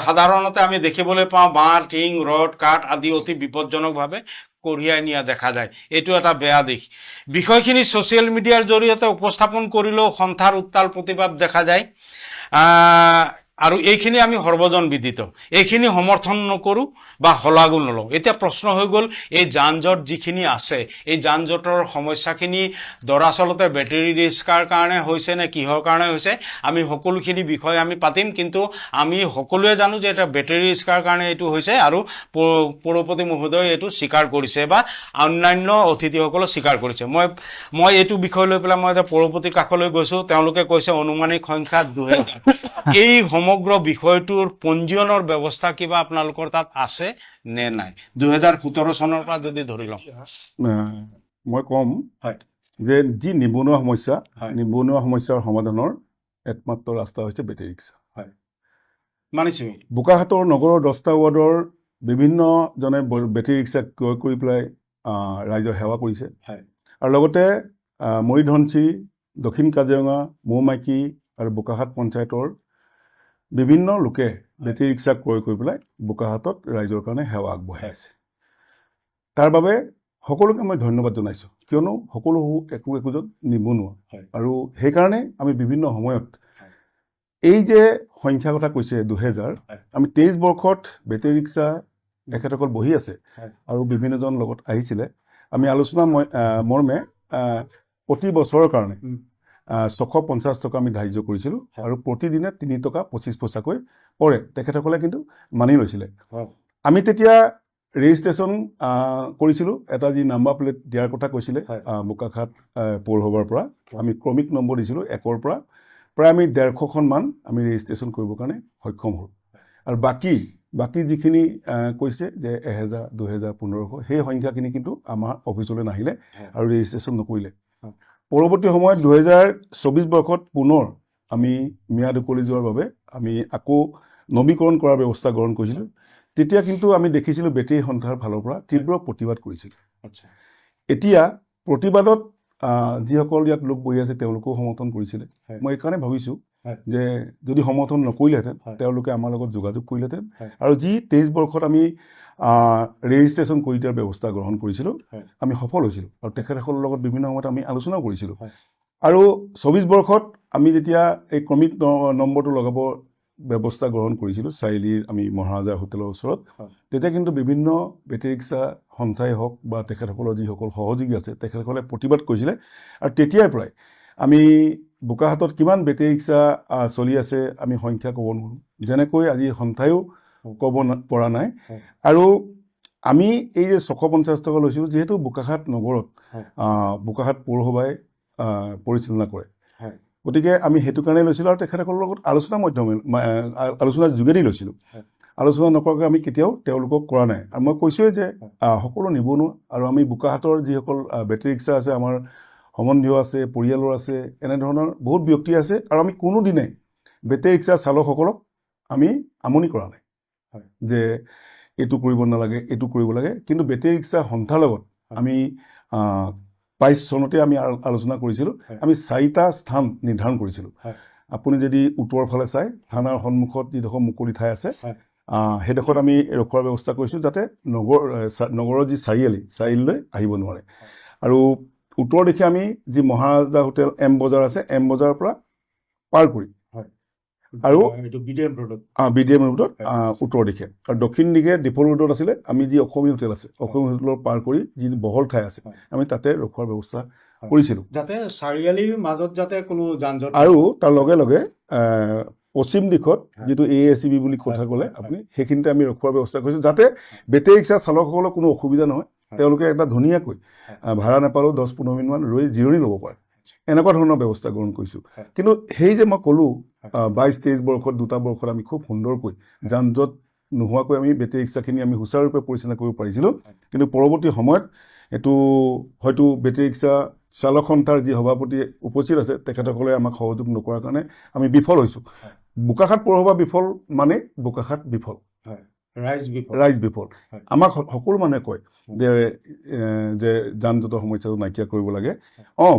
সাধাৰণতে আমি দেখিবলৈ পাওঁ বাঁহ, টিং, ৰড, কাঠ আদি অতি বিপদজনকভাৱে কঢ়িয়াই নিয়া দেখা যায়, এইটো এটা বেয়া দিশ। বিষয়খিনি ছ'চিয়েল মিডিয়াৰ জৰিয়তে উপস্থাপন কৰিলেও সন্থাৰ উত্তাল প্ৰতিবাদ দেখা যায়, আৰু এইখিনি আমি সৰ্বজন বিদিত, এইখিনি সমৰ্থন নকৰোঁ বা শলাগো নলওঁ। এতিয়া প্ৰশ্ন হৈ গ'ল, এই যান জঁট যিখিনি আছে, এই যান জঁটৰ সমস্যাখিনি দৰাচলতে বেটেৰী ৰিক্সাৰ কাৰণে হৈছে নে কিহৰ কাৰণে হৈছে, আমি সকলোখিনি বিষয় আমি পাতিম। কিন্তু আমি সকলোৱে জানো যে এটা বেটেৰী ৰিক্সাৰ কাৰণে এইটো হৈছে, আৰু পৌৰপতি মহোদয়ে এইটো স্বীকাৰ কৰিছে বা অন্যান্য অতিথিসকলে স্বীকাৰ কৰিছে। মই এইটো বিষয় লৈ পেলাই মই এতিয়া পৌৰপতিৰ কাষলৈ গৈছোঁ, তেওঁলোকে কৈছে অনুমানিক সংখ্যা 2000। এই সমগ্ৰ বিষয়টোৰ পঞ্জীয়নৰ ব্যৱস্থা কিবা আপোনালোকৰ তাত আছে নে নাই? 2017 চনৰ পৰা যদি ধৰি লওঁ, মই ক'ম যে যি নিবনুৱা সমস্যাৰ সমাধানৰ একমাত্ৰ ৰাস্তা হৈছে বেটেৰী ৰিক্সা। মানিছোঁ। বোকাখাটৰ নগৰৰ 10টা ৱাৰ্ডৰ বিভিন্নজনে বেটেৰী ৰিক্সা ক্ৰয় কৰি পেলাই ৰাইজৰ সেৱা কৰিছে, আৰু লগতে মৰিধনশী, দক্ষিণ কাজিৰঙা, মৌমাইকী আৰু বোকাখাট পঞ্চায়তৰ বিভিন্ন লোকে বেটেৰী ৰিক্সা ক্ৰয় কৰি পেলাই বোকাখাটত ৰাইজৰ কাৰণে সেৱা আগবঢ়াই আছে। তাৰ বাবে সকলোকে মই ধন্যবাদ জনাইছোঁ, কিয়নো সকলো একোজন নিবনুৱা, আৰু সেইকাৰণে আমি বিভিন্ন সময়ত এই যে সংখ্যাৰ কথা কৈছে 2000, আমি 23 বৰ্ষত বেটেৰী ৰিক্সা এখেতসকল বহি আছে, আৰু বিভিন্নজন লগত আহিছিলে। আমি আলোচনা মৰ্মে প্ৰতি বছৰৰ কাৰণে 650 টকা আমি ধাৰ্য কৰিছিলোঁ, আৰু প্ৰতিদিনে 3 টকা 25 পইচাকৈ পৰে। তেখেতসকলে কিন্তু মানি লৈছিলে। আমি তেতিয়া ৰেজিষ্ট্ৰেশ্যন কৰিছিলোঁ, এটা যি নাম্বাৰ প্লেট দিয়াৰ কথা কৈছিলে বোকাখাট পৌৰসভাৰ পৰা, আমি ক্ৰমিক নম্বৰ দিছিলোঁ 1ৰ পৰা, প্ৰায় আমি 150খনমান আমি ৰেজিষ্ট্ৰেশ্যন কৰিবৰ কাৰণে সক্ষম হ'ল। আৰু বাকী যিখিনি কৈছে যে 1000, 2000, 1500, সেই সংখ্যাখিনি কিন্তু আমাৰ অফিচলৈ নাহিলে আৰু ৰেজিষ্ট্ৰেশ্যন নকৰিলে। পৰৱৰ্তী সময়ত 2024 বৰ্ষত পুনৰ আমি ম্যাদ উকলি যোৱাৰ বাবে আমি আকৌ নৱীকৰণ কৰাৰ ব্যৱস্থা গ্ৰহণ কৰিছিলোঁ। তেতিয়া কিন্তু আমি দেখিছিলোঁ বেটেৰী সন্থাৰ ফালৰ পৰা তীব্ৰ প্ৰতিবাদ কৰিছিল। এতিয়া প্ৰতিবাদত যিসকল ইয়াত লোক বহি আছে তেওঁলোকেও সমৰ্থন কৰিছিলে। মই এইকাৰণে ভাবিছোঁ যে যদি সমৰ্থন নকৰিলেহেঁতেন তেওঁলোকে আমাৰ লগত যোগাযোগ কৰিলেহেঁতেন আৰু যি 23 বৰ্ষত আমি ৰেজিষ্ট্ৰেশ্যন কৰি দিয়াৰ ব্যৱস্থা গ্ৰহণ কৰিছিলোঁ আমি সফল হৈছিলোঁ আৰু তেখেতসকলৰ লগত বিভিন্ন সময়ত আমি আলোচনাও কৰিছিলোঁ আৰু 24 বৰ্ষত আমি যেতিয়া এই ক্ৰমিক নম্বৰটো লগাব ব্যৱস্থা গ্ৰহণ কৰিছিলোঁ চাৰিআলিৰ আমি মহাৰাজাৰ হোটেলৰ ওচৰত তেতিয়া কিন্তু বিভিন্ন বেটেৰী ৰিক্সা সন্থাই হওক বা তেখেতসকলৰ যিসকল সহযোগী আছে তেখেতসকলে প্ৰতিবাদ কৰিছিলে আৰু তেতিয়াৰ পৰাই আমি বোকাখাটত কিমান বেটেৰী ৰিক্সা চলি আছে আমি সংখ্যা ক'ব নোৱাৰোঁ যেনেকৈ আজি সন্থায়ো ক'ব পৰা নাই আৰু আমি এই যে 650 টকা লৈছিলোঁ যিহেতু বোকাখাট নগৰত বোকাখাট পৌৰসভাই পৰিচালনা কৰে গতিকে আমি সেইটো কাৰণে লৈছিলোঁ আৰু তেখেতসকলৰ লগত আলোচনাৰ যোগেদি লৈছিলোঁ আলোচনা নকৰাকৈ আমি কেতিয়াও তেওঁলোকক কৰা নাই আৰু মই কৈছোঁৱেই যে সকলো নিবনুৱা আৰু আমি বোকাখাটৰ যিসকল বেটেৰী ৰিক্সা আছে আমাৰ সম্বন্ধীয় আছে পৰিয়ালৰ আছে এনেধৰণৰ বহুত ব্যক্তি আছে আৰু আমি কোনোদিনে বেটেৰী ৰিক্সা চালকসকলক আমি আমনি কৰা নাই যে এইটো কৰিব নালাগে এইটো কৰিব লাগে কিন্তু বেটেৰী ৰিক্সা সন্থাৰ লগত আমি 22 চনতে আমি আলোচনা কৰিছিলোঁ আমি 4টা স্থান নিৰ্ধাৰণ কৰিছিলোঁ আপুনি যদি উত্তৰ ফালে চাই থানাৰ সন্মুখত যিডোখৰ মুকলি ঠাই আছে সেইডোখৰত আমি ৰখোৱাৰ ব্যৱস্থা কৰিছোঁ যাতে নগৰৰ যি চাৰিআলিলৈ আহিব নোৱাৰে আৰু উত্তৰ দিশে আমি যি মহাৰাজা হোটেল এম বজাৰ আছে এম বজাৰৰ পৰা পাৰ কৰি আৰু বিডিএম ৰোডত উত্তৰ দিশে আৰু দক্ষিণ দিশে ডিপল ৰোডত আছিলে আমি যি অসমীয়া হোটেল আছে অসমীয়া হোটেলৰ পাৰ কৰি যি বহল ঠাই আছে আমি তাতে ৰখোৱাৰ ব্যৱস্থা কৰিছিলোঁ যাতে চাৰিআলিৰ মাজত যাতে কোনো যান-জঁট আৰু তাৰ লগে লগে পশ্চিম দিশত যিটো AACB বুলি কথা ক'লে আপুনি সেইখিনিতে আমি ৰখোৱাৰ ব্যৱস্থা কৰিছোঁ যাতে বেটেৰী ৰিক্সা চালকসকলৰ কোনো অসুবিধা নহয় তেওঁলোকে এটা ধুনীয়াকৈ ভাড়া নাপালেও 10-15 মিনিটমান ৰৈ জিৰণি ল'ব পাৰে এনেকুৱা ধৰণৰ ব্যৱস্থা গ্ৰহণ কৰিছোঁ কিন্তু সেই যে মই ক'লোঁ 22-23 বৰ্ষত 2টা বৰ্ষত আমি খুব সুন্দৰকৈ যান জঁট নোহোৱাকৈ আমি বেটেৰী ৰিক্সাখিনি আমি সুচাৰুৰূপে পৰিচালনা কৰিব পাৰিছিলোঁ কিন্তু পৰৱৰ্তী সময়ত এইটো হয়তো বেটেৰী ৰিক্সা চালক সন্থাৰ যি সভাপতি উপস্থিত আছে তেখেতসকলে আমাক সহযোগ নকৰাৰ কাৰণে আমি বিফল হৈছোঁ বোকাখাট পৌৰসভা বিফল মানে বোকাখাট বিফল ৰাইজ বিফল আমাক সকলো মানুহে কয় যে যান জঁটৰ সমস্যাটো নাইকিয়া কৰিব লাগে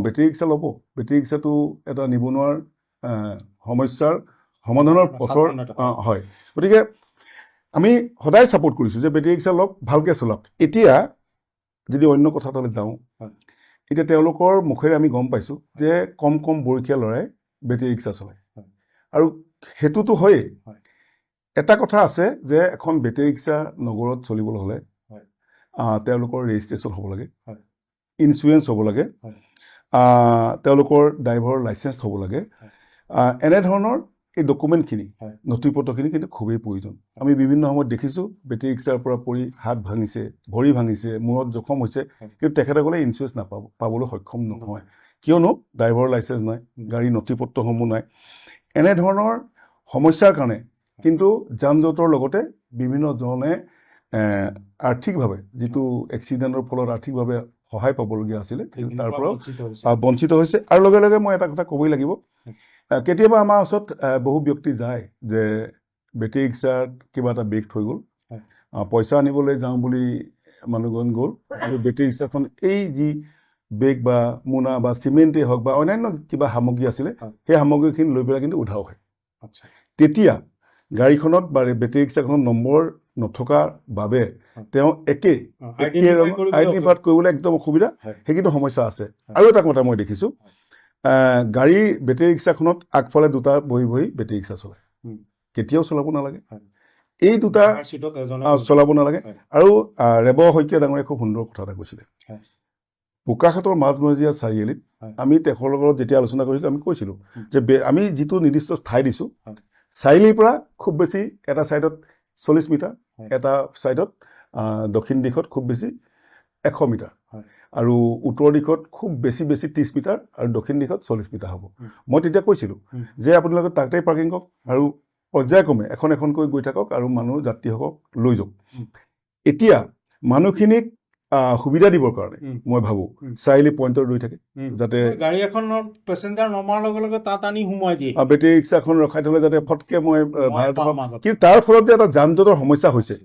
বেটেৰী ৰিক্সা ল'ব বেটেৰী ৰিক্সাটো এটা নিবনুৱাৰ সমস্যাৰ সমাধানৰ পথৰ হয় গতিকে আমি সদায় ছাপোৰ্ট কৰিছোঁ যে বেটেৰী ৰিক্সা লওক ভালকৈ চলাওক এতিয়া যদি অন্য কথা এটালৈ যাওঁ এতিয়া তেওঁলোকৰ মুখেৰে আমি গম পাইছোঁ যে কম বয়সীয়া ল'ৰাই বেটেৰী ৰিক্সা চলায় আৰু সেইটোতো হয়েই এটা কথা আছে যে এখন বেটেৰী ৰিক্সা নগৰত চলিবলৈ হ'লে তেওঁলোকৰ ৰেজিষ্ট্ৰেশ্যন হ'ব লাগে ইঞ্চুৰেঞ্চ হ'ব লাগে তেওঁলোকৰ ড্ৰাইভাৰৰ লাইচেঞ্চ হ'ব লাগে এনেধৰণৰ এই ডকুমেণ্টখিনি নথিপত্ৰখিনি কিন্তু খুবেই প্ৰয়োজন আমি বিভিন্ন সময়ত দেখিছোঁ বেটেৰী ৰিক্সাৰ পৰা পৰি হাত ভাঙিছে ভৰি ভাঙিছে মূৰত জখম হৈছে কিন্তু তেখেতসকলে ইঞ্চুৰেঞ্চ পাবলৈ সক্ষম নহয় কিয়নো ড্ৰাইভাৰৰ লাইচেঞ্চ নাই গাড়ীৰ নথিপত্ৰসমূহ নাই এনেধৰণৰ সমস্যাৰ কাৰণে কিন্তু যান জঁটৰ লগতে বিভিন্নজনে আৰ্থিকভাৱে যিটো এক্সিডেণ্টৰ ফলত আৰ্থিকভাৱে সহায় পাবলগীয়া আছিলে তাৰ পৰাও বঞ্চিত হৈছে আৰু লগে লগে মই এটা কথা ক'বই লাগিব কেতিয়াবা আমাৰ ওচৰত বহু ব্যক্তি যায় যে বেটেৰী ৰিক্সাত কিবা এটা ব্ৰেক থৈ গ'ল পইচা আনিবলৈ যাওঁ বুলি মানুহজন গ'ল আৰু বেটেৰী ৰিক্সাখন এই যি বেগ বা মোনা বা চিমেণ্টেই হওক বা অন্যান্য কিবা সামগ্ৰী আছিলে সেই সামগ্ৰীখিনি লৈ পেলাই কিন্তু উঠাও হয় তেতিয়া গাড়ীখনত বা বেটেৰী ৰিক্সাখনত নম্বৰ নথকাৰ বাবে তেওঁ একে আইডেণ্টিফাই কৰিবলৈ একদম অসুবিধা সেই কিন্তু সমস্যা আছে আৰু এটা কথা মই দেখিছোঁ গাড়ী বেটেৰী ৰিক্সাখনত আগফালে 2টা বহি বেটেৰী ৰিক্সা চলায় কেতিয়াও চলাব নালাগে এই 2টা চলাব নালাগে আৰু ৰেব শইকীয়া ডাঙৰীয়াই খুব সুন্দৰ কথা এটা কৈছিলে বোকাখাটৰ মাজমজিয়া চাৰিআলিত আমি তেখেতৰ লগত যেতিয়া আলোচনা কৰিছিলোঁ আমি কৈছিলোঁ যে আমি যিটো নিৰ্দিষ্ট ঠাই দিছোঁ চাৰিআলিৰ পৰা খুব বেছি এটা ছাইডত 40 মিটাৰ এটা ছাইডত দক্ষিণ দিশত খুব বেছি 100 মিটাৰ আৰু উত্তৰ দিশত খুব বেছি 30 মিটাৰ আৰু দক্ষিণ দিশত 40 মিটাৰ হ'ব মই তেতিয়া কৈছিলোঁ যে আপোনালোকে তাতেই পাৰ্কিং কৰক আৰু পৰ্যায়ক্ৰমে এখনকৈ গৈ থাকক আৰু যাত্ৰীসকলক লৈ যাওক এতিয়া মানুহখিনিক সুবিধা দিবৰ কাৰণে মই ভাবোঁ চাৰিআলি পইণ্টত ৰৈ থাকে যাতে গাড়ী এখনত পেচেঞ্জাৰ নমাৰ লগে লগে তাত আনি সোমোৱাই দিয়ে বেটেৰী ৰিক্সাখন ৰখাই থ'লে যাতে ফটকৈ মই কিন্তু তাৰ ফলত যে এটা যান জঁটৰ সমস্যা হৈছে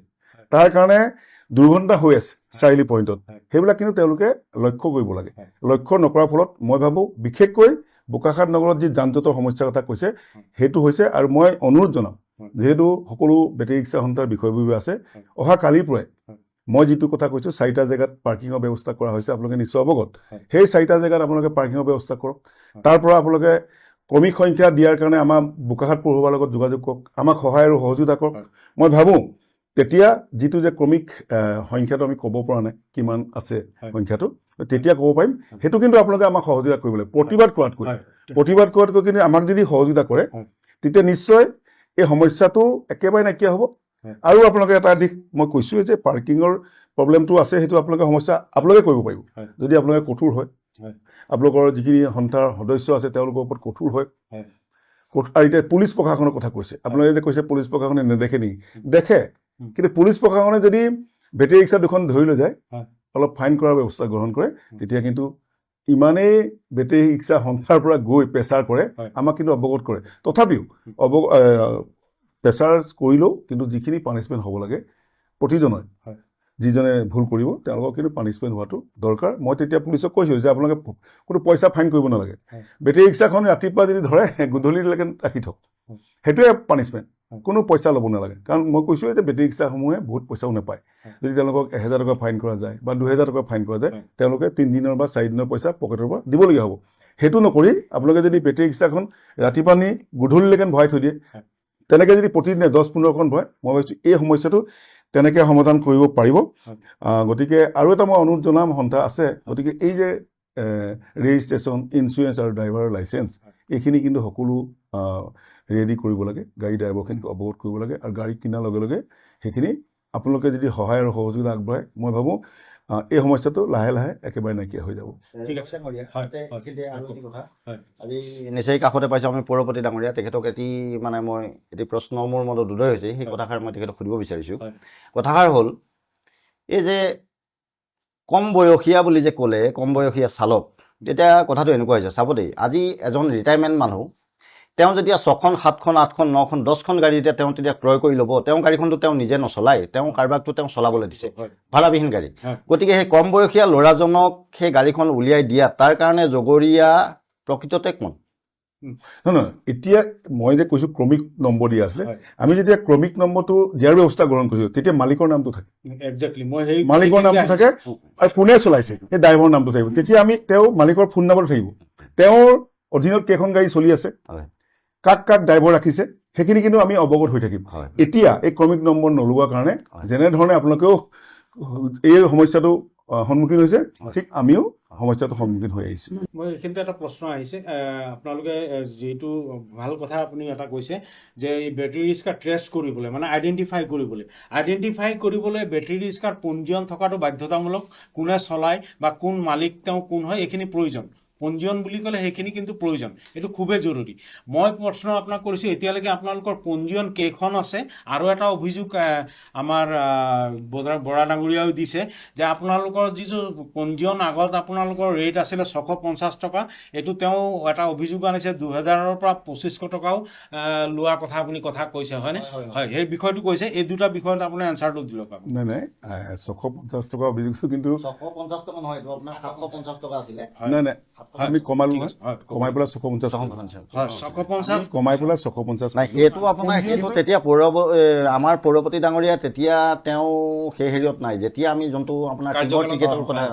তাৰ কাৰণে দুৰ্ঘটনা হৈ আছে চাৰিআলি পইণ্টত সেইবিলাক কিন্তু তেওঁলোকে লক্ষ্য কৰিব লাগে লক্ষ্য নকৰাৰ ফলত মই ভাবোঁ বিশেষকৈ বোকাখাট নগৰত যি যান জঁটৰ সমস্যাৰ কথা কৈছে সেইটো হৈছে। আৰু মই অনুৰোধ জনাম, যিহেতু সকলো বেটেৰী ৰিক্সা সন্থাৰ বিষয়ববী আছে, অহা কালিৰ পৰাই মই যিটো কথা কৈছোঁ 4টা জেগাত পাৰ্কিঙৰ ব্যৱস্থা কৰা হৈছে, আপোনালোকে নিশ্চয় অৱগত। সেই 4টা জেগাত আপোনালোকে পাৰ্কিঙৰ ব্যৱস্থা কৰক। তাৰ পৰা আপোনালোকে ক্ৰমিক সংখ্যা দিয়াৰ কাৰণে আমাৰ বোকাখাট পৌৰসভাৰ লগত যোগাযোগ কৰক, আমাক সহায় আৰু সহযোগিতা কৰক। মই ভাবোঁ তেতিয়া যিটো যে ক্ৰমিক সংখ্যাটো আমি ক'ব পৰা নাই কিমান আছে সংখ্যাটো, তেতিয়া ক'ব পাৰিম। সেইটো কিন্তু আপোনালোকে আমাক সহযোগিতা কৰিব লাগিব, প্ৰতিবাদ কৰাতকৈ কিন্তু আমাক যদি সহযোগিতা কৰে তেতিয়া নিশ্চয় এই সমস্যাটো একেবাৰে নাইকিয়া হ'ব। আৰু আপোনালোকে এটা দিশ মই কৈছোঁ যে পাৰ্কিঙৰ প্ৰব্লেমটো আছে, সেইটো আপোনালোকে সমস্যা আপোনালোকে কৰিব পাৰিব যদি আপোনালোকে কঠোৰ হয়। আপোনালোকৰ যিখিনি সন্থাৰ সদস্য আছে তেওঁলোকৰ ওপৰত কঠোৰ হয়। আৰু এতিয়া পুলিচ প্ৰশাসনৰ কথা কৈছে, আপোনালোকে যে কৈছে পুলিচ প্ৰশাসনে নেদেখে নেকি? দেখে, কিন্তু পুলিচ প্ৰশাসনে যদি বেটেৰী ৰিক্সা দুখন ধৰি লৈ যায়, অলপ ফাইন কৰাৰ ব্যৱস্থা গ্ৰহণ কৰে, তেতিয়া কিন্তু ইমানেই বেটেৰী ৰিক্সা সন্থাৰ পৰা গৈ প্ৰেচাৰ কৰে, আমাক কিন্তু অৱগত কৰে। তথাপিও প্ৰেচাৰ কৰিলেও কিন্তু যিখিনি পানিছমেণ্ট হ'ব লাগে প্ৰতিজনে, যিজনে ভুল কৰিব তেওঁলোকক কিন্তু পানিছমেণ্ট হোৱাটো দৰকাৰ। মই তেতিয়া পুলিচক কৈছোঁ যে আপোনালোকে কোনো পইচা ফাইন কৰিব নালাগে, বেটেৰী ৰিক্সাখন ৰাতিপুৱা যদি ধৰে গধূলিলৈকে ৰাখি থওক, সেইটোৱে পানিছমেণ্ট, কোনো পইচা ল'ব নালাগে। কাৰণ মই কৈছোঁ যে বেটেৰী ৰিক্সাসমূহে বহুত পইচাও নাপায়। যদি তেওঁলোকক 1000 টকা ফাইন কৰা যায় বা 2000 টকা ফাইন কৰা যায়, তেওঁলোকে 3 দিনৰ বা 4 দিনৰ পইচা পকেটৰ পৰা দিবলগীয়া হ'ব। সেইটো নকৰি আপোনালোকে যদি বেটেৰী ৰিক্সাখন ৰাতিপুৱা নি গধূলিলৈকে ভৰাই থৈ দিয়ে, তেনেকৈ যদি প্ৰতিদিনে 10-15খন ভৰাই, মই ভাবিছোঁ এই সমস্যাটো তেনেকৈ সমাধান কৰিব পাৰিব। গতিকে আৰু এটা মই অনুৰোধ জনাম, সন্থা আছে, গতিকে এই যে ৰেজিষ্ট্ৰেশ্যন, ইঞ্চুৰেঞ্চ আৰু ড্ৰাইভাৰৰ লাইচেঞ্চ, এইখিনি কিন্তু সকলো ৰেডি কৰিব লাগে, গাড়ী ড্ৰাইভাৰখিনিক অৱগত কৰিব লাগে। আৰু গাড়ী কিনাৰ লগে লগে সেইখিনি আপোনালোকে যদি সহায় আৰু সহযোগিতা আগবঢ়ায়, মই ভাবোঁ এই সমস্যাটো লাহে লাহে একেবাৰে নাইকিয়া হৈ যাব। আজি নিচেই কাষতে পাইছোঁ আমি পৌৰপতি ডাঙৰীয়া, তেখেতক মানে মই এটি প্ৰশ্ন মোৰ মনত উদয় হৈছে, সেই কথাষাৰ মই তেখেতক সুধিব বিচাৰিছোঁ। কথাষাৰ হ'ল এই যে কম বয়সীয়া বুলি যে ক'লে, কম বয়সীয়া চালক, তেতিয়া কথাটো এনেকুৱা হৈছে, চাব দেই, আজি এজন ৰিটায়াৰমেণ্ট মানুহ, তেওঁ যেতিয়া 6খন 7খন 8খন 9খন 10খন গাড়ী যেতিয়া তেওঁ তেতিয়া ক্ৰয় কৰি ল'ব, তেওঁ গাড়ীখনটো তেওঁ নিজে নচলায়, তেওঁ কাৰোবাকটো তেওঁ চলাবলৈ দিছে, ভাড়াবিহীন গাড়ী। গতিকে সেই কম বয়সীয়া ল'ৰাজনক সেই গাড়ীখন উলিয়াই দিয়া, তাৰ কাৰণে জগৰীয়া প্ৰকৃততে কোন? নহয়, এতিয়া মই যে কৈছোঁ ক্ৰমিক নম্বৰ দিয়া আছিলে, আমি যেতিয়া ক্ৰমিক নম্বৰটো দিয়াৰ ব্যৱস্থা গ্ৰহণ কৰিছোঁ, তেতিয়া মালিকৰ নামটো থাকে, মালিকৰ নামটো থাকে, আৰু কোনে চলাইছে সেই ড্ৰাইভাৰৰ নামটো থাকিব। তেতিয়া আমি তেওঁ মালিকৰ ফোন নম্বৰ থাকিব, তেওঁৰ অধীনত কেইখন গাড়ী চলি আছে, কাক কাক ড্ৰাইভাৰ ৰাখিছে, সেইখিনি কিন্তু আমি অৱগত হৈ থাকিম। এতিয়া এই ক্ৰমিক নম্বৰ নলোৱাৰ কাৰণে যেনেধৰণে আপোনালোকেও এই সমস্যাটো সন্মুখীন হৈছে, ঠিক আমিও সমস্যাটো সন্মুখীন হৈ আহিছোঁ। মই এইখিনিতে এটা প্ৰশ্ন আহিছে, আপোনালোকে যিটো ভাল কথা আপুনি এটা কৈছে যে এই বেটেৰী ৰিক্সা ট্ৰেছ কৰিবলৈ, মানে আইডেণ্টিফাই কৰিবলৈ বেটেৰী ৰিক্সাৰ পঞ্জীয়ন থকাটো বাধ্যতামূলক। কোনে চলায় বা কোন মালিক তেওঁ কোন হয়, এইখিনি প্ৰয়োজন। পঞ্জীয়ন বুলি ক'লে সেইখিনি কিন্তু প্ৰয়োজন, এইটো খুবেই জৰুৰী। মই প্ৰশ্ন আপোনাক কৰিছোঁ, এতিয়ালৈকে আপোনালোকৰ পঞ্জীয়ন কেইখন আছে? আৰু এটা অভিযোগ আমাৰ বৰা ডাঙৰীয়াও দিছে যে আপোনালোকৰ যিটো পঞ্জীয়ন আগত আপোনালোকৰ ৰেট আছিলে 650 টকা, এইটো তেওঁ এটা অভিযোগ আনিছে 2000-ৰ পৰা 2500 টকাও লোৱা কথা আপুনি কথা কৈছে, হয়নে? হয়, সেই বিষয়টো কৈছে। এই দুটা বিষয়ত আপুনি এনচাৰটো দিলক। নাই 650 টকা অভিযোগটো কিন্তু 650 টকা নহয়, এইটো আপোনাৰ 750 টকা আছিলে। নাই আমি কমাই পেলাই 650 কমাই পেলাই 650। নাই, সেইটো আপোনাৰ সেইটো তেতিয়া আমাৰ পৌৰপতি ডাঙৰীয়া তেতিয়া তেওঁ সেই হেৰিয়ত নাই, যেতিয়া আমি যোনটো আপোনাৰ টিকেটৰ কথা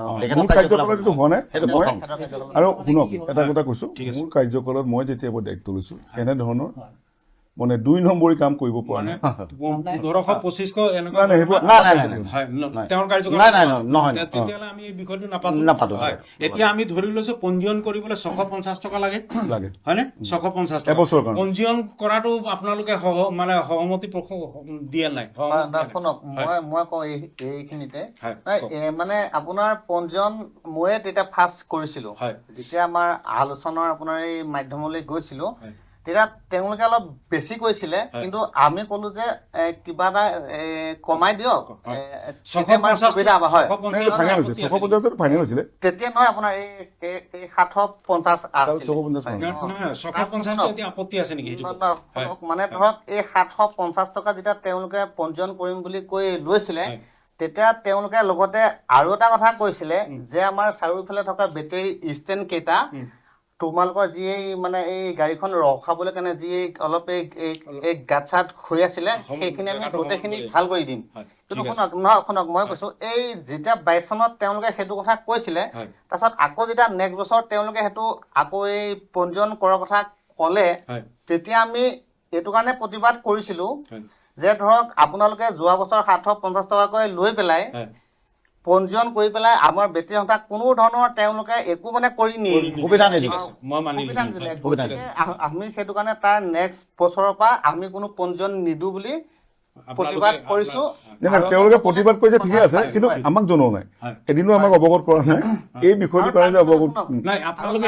কাৰ্যকালটো হোৱা নাই। আৰু শুনক, এটা কথা কৈছোঁ, মোৰ কাৰ্যকালত মই যেতিয়া দায়িত্ব লৈছোঁ, এনেধৰণৰ মানে 2 নম্বৰী কাম কৰিব পৰা নাই। 1500-2500 এনেকুৱা তেতিয়াহ'লে আমি এই বিষয়টো নাপাতো। এতিয়া আমি ধৰি লৈছোঁ পঞ্জীয়ন কৰিবলৈ 650 টকা লাগে, হয়নে? 650 টকা পঞ্জীয়ন কৰাটো আপোনালোকে মানে সহমতি দিয়া নাই? শুনক, মই কওঁ এইখিনিতে, মানে আপোনাৰ পঞ্জীয়ন ময়ে তেতিয়া ফাৰ্ষ্ট কৰিছিলোঁ, যেতিয়া আমাৰ আলোচনাৰ আপোনাৰ এই মাধ্যমলৈ গৈছিলোঁ, তেতিয়া তেওঁলোকে অলপ বেছি কৈছিলে, কিন্তু আমি ক'লো যে কিবা এটা কমাই দিয়ক, তেতিয়া নহয় আপোনাৰ এই 750 আপত্তি আছে নেকি? মানে ধৰক এই 750 টকা যেতিয়া তেওঁলোকে পঞ্জীয়ন কৰিম বুলি কৈ লৈছিলে, তেতিয়া তেওঁলোকে লগতে আৰু এটা কথা কৈছিলে যে আমাৰ চাৰিওফালে থকা বেটেৰী ষ্টেণ্ড কেইটা তোমালোকৰ যি মানে এই গাড়ীখন ৰখাবলৈ কাৰণে যি অলপ এই গাঁত চাত হৈ আছিলে সেইখিনি আমি গোটেইখিনি ভাল কৰি দিম। কিন্তু শুনক মই কৈছো এই যেতিয়া 22 চনত তেওঁলোকে সেইটো কথা কৈছিলে, তাৰপিছত আকৌ যেতিয়া নেক্সট বছৰ তেওঁলোকে সেইটো আকৌ এই পঞ্জীয়ন কৰাৰ কথা ক'লে, তেতিয়া আমি এইটো কাৰণে প্ৰতিবাদ কৰিছিলো যে ধৰক আপোনালোকে যোৱা বছৰ 750 টকাকৈ লৈ পেলাই পঞ্জীয়ন কৰি পেলাই আমাৰ বেটেৰী সংস্থাক কোনো ধৰণৰ তেওঁলোকে একো মানে কৰি সুবিধা নিদিলে। আমি সেইটো কাৰণে তাৰ নেক্সট বছৰৰ পৰা আমি কোনো পঞ্জীয়ন নিদো বুলি প্ৰতিবাদ কৰিছো। তেওঁলোকে প্ৰতিবাদ কৰিছে ঠিকে আছে, কিন্তু আমাক জনোৱা নাই, এদিনো আমাক অৱগত কৰা নাই এই বিষয়টোৰ কাৰণে অৱগত নাই। আপোনালোকে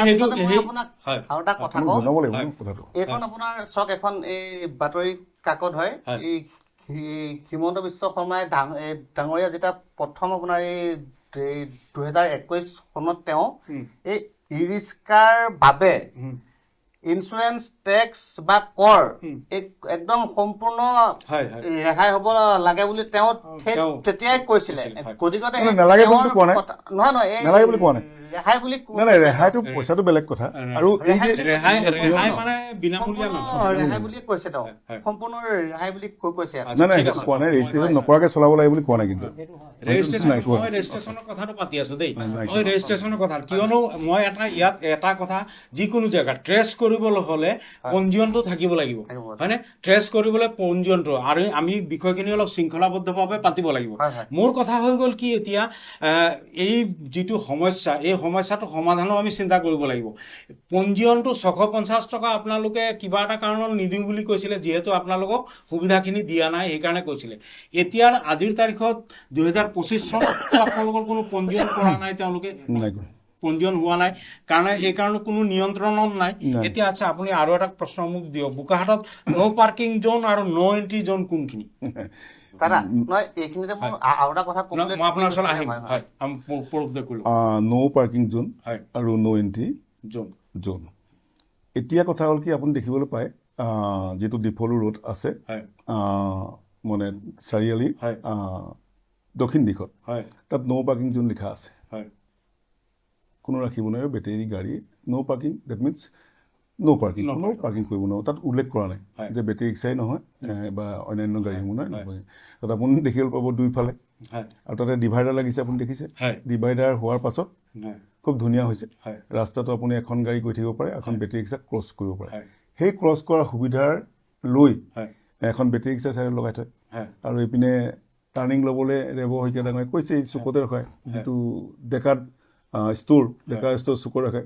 আৰু এটা কথা কওঁ, জনাব লাগিব কথাটো। এইখন আপোনাৰ চাওক এখন এই বাতৰি কাকত হয়। এই হিমন্ত বিশ্ব শৰ্মাই ডাঙৰীয়া যেতিয়া প্ৰথম আপোনাৰ এই 2021 চনত তেওঁ এই ই ৰিক্সাৰ বাবে ইঞ্চুৰেঞ্চ টেক্স বা কৰ একদম সম্পূৰ্ণ ৰেহাই হ'ব লাগে বুলি তেওঁ তেতিয়াই কৈছিলে। গতিকে নালাগে বুলি কোৱা নাই, নহয় নালাগে বুলি কোৱা নাই, ৰেহাই বুলি নাই ৰেহাইটো পইচাটো বেলেগ কথা, আৰু এই যে ৰেহাই মানে বিনামূলীয়া নহয়, ৰেহাই বুলি কৈছে তেওঁ, সম্পূৰ্ণ ৰেহাই বুলি কৈছে। নাই কোৱা নাই, ৰেজিষ্ট্ৰেশ্যন নকৰাকে চলাব লাগে বুলি কোৱা নাই। কিন্তু ৰেজিষ্ট্ৰেশ্যনৰ কথাটো পাতি আছো দেই, মই ৰেজিষ্ট্ৰেশ্যনৰ কথা, কিয়নো মই ইয়াত এটা কথা, যিকোনো জেগাত ট্ৰেছ কৰিবলৈ হ'লে পঞ্জীয়নটো থাকিব লাগিব, হয়নে? ট্ৰেছ কৰিবলৈ পঞ্জীয়নটো, আৰু আমি বিষয়খিনি অলপ শৃংখলাবদ্ধভাৱে পাতিব লাগিব। মোৰ কথা হৈ গ'ল কি, এতিয়া এই যিটো সমস্যা, এই সমস্যাটো সমাধানো আমি চিন্তা কৰিব লাগিব। পঞ্জীয়নটো 650 টকা আপোনালোকে কিবা এটা কাৰণত নিদিওঁ বুলি কৈছিলে, যিহেতু আপোনালোকক সুবিধাখিনি দিয়া নাই সেইকাৰণে কৈছিলে। এতিয়া আজিৰ তাৰিখত 2025 চনত আপোনালোকৰ কোনো পঞ্জীয়ন কৰা নাই, তেওঁলোকে পঞ্জীয়ন হোৱা নাই কাৰণে এই কাৰণে কোনো নিয়ন্ত্ৰণত নাই। এতিয়া আচ্ছা, আপুনি আৰু এটা প্ৰশ্ন মোক দিয়ক, বোকাখাটত ন' পাৰ্কিং জোন আৰু ন' এণ্ট্ৰি জোন কোনখিনি? দাদা নহয়, এইখিনিতে মই আৰু এটা কথা ক'বলৈ মই আপোনাৰ ওচৰত আহিম। ন' পাৰ্কিং জোন আৰু ন' এণ্ট্ৰি জোন। এতিয়া কথা হ'ল কি, আপুনি দেখিবলৈ পায় যিটো ডিফলো ৰোড আছে মানে চাৰিআলি দক্ষিণ দিশত, তাত ন' পাৰ্কিং জোন লিখা আছে। কোনো ৰাখিব নোৱাৰে বেটেৰী গাড়ী, no' parking, that means no' parking, কোনো পাৰ্কিং কৰিব নোৱাৰো, তাত উল্লেখ কৰা নাই যে বেটেৰী ৰিক্সাই নহয় বা অন্যান্য গাড়ীসমূহ নহয়। তাত আপুনি দেখিবলৈ পাব দুইফালে, আৰু তাতে ডিভাইডাৰ লাগিছে, আপুনি দেখিছে। ডিভাইডাৰ হোৱাৰ পাছত খুব ধুনীয়া হৈছে ৰাস্তাটো, আপুনি এখন গাড়ী গৈ থাকিব পাৰে, এখন বেটেৰী ৰিক্সা ক্ৰছ কৰিব পাৰে। সেই ক্ৰছ কৰাৰ সুবিধাৰ লৈ এখন বেটেৰী ৰিক্সা চাইড লগাই থয়, আৰু এইপিনে টাৰ্ণিং ল'বলৈ ৰেব শইকীয়া ডাঙৰীয়াই কৈছে চুকতে ৰখায়, যিটো ডেকাৰ ষ্ট'ৰ চুকত ৰাখে,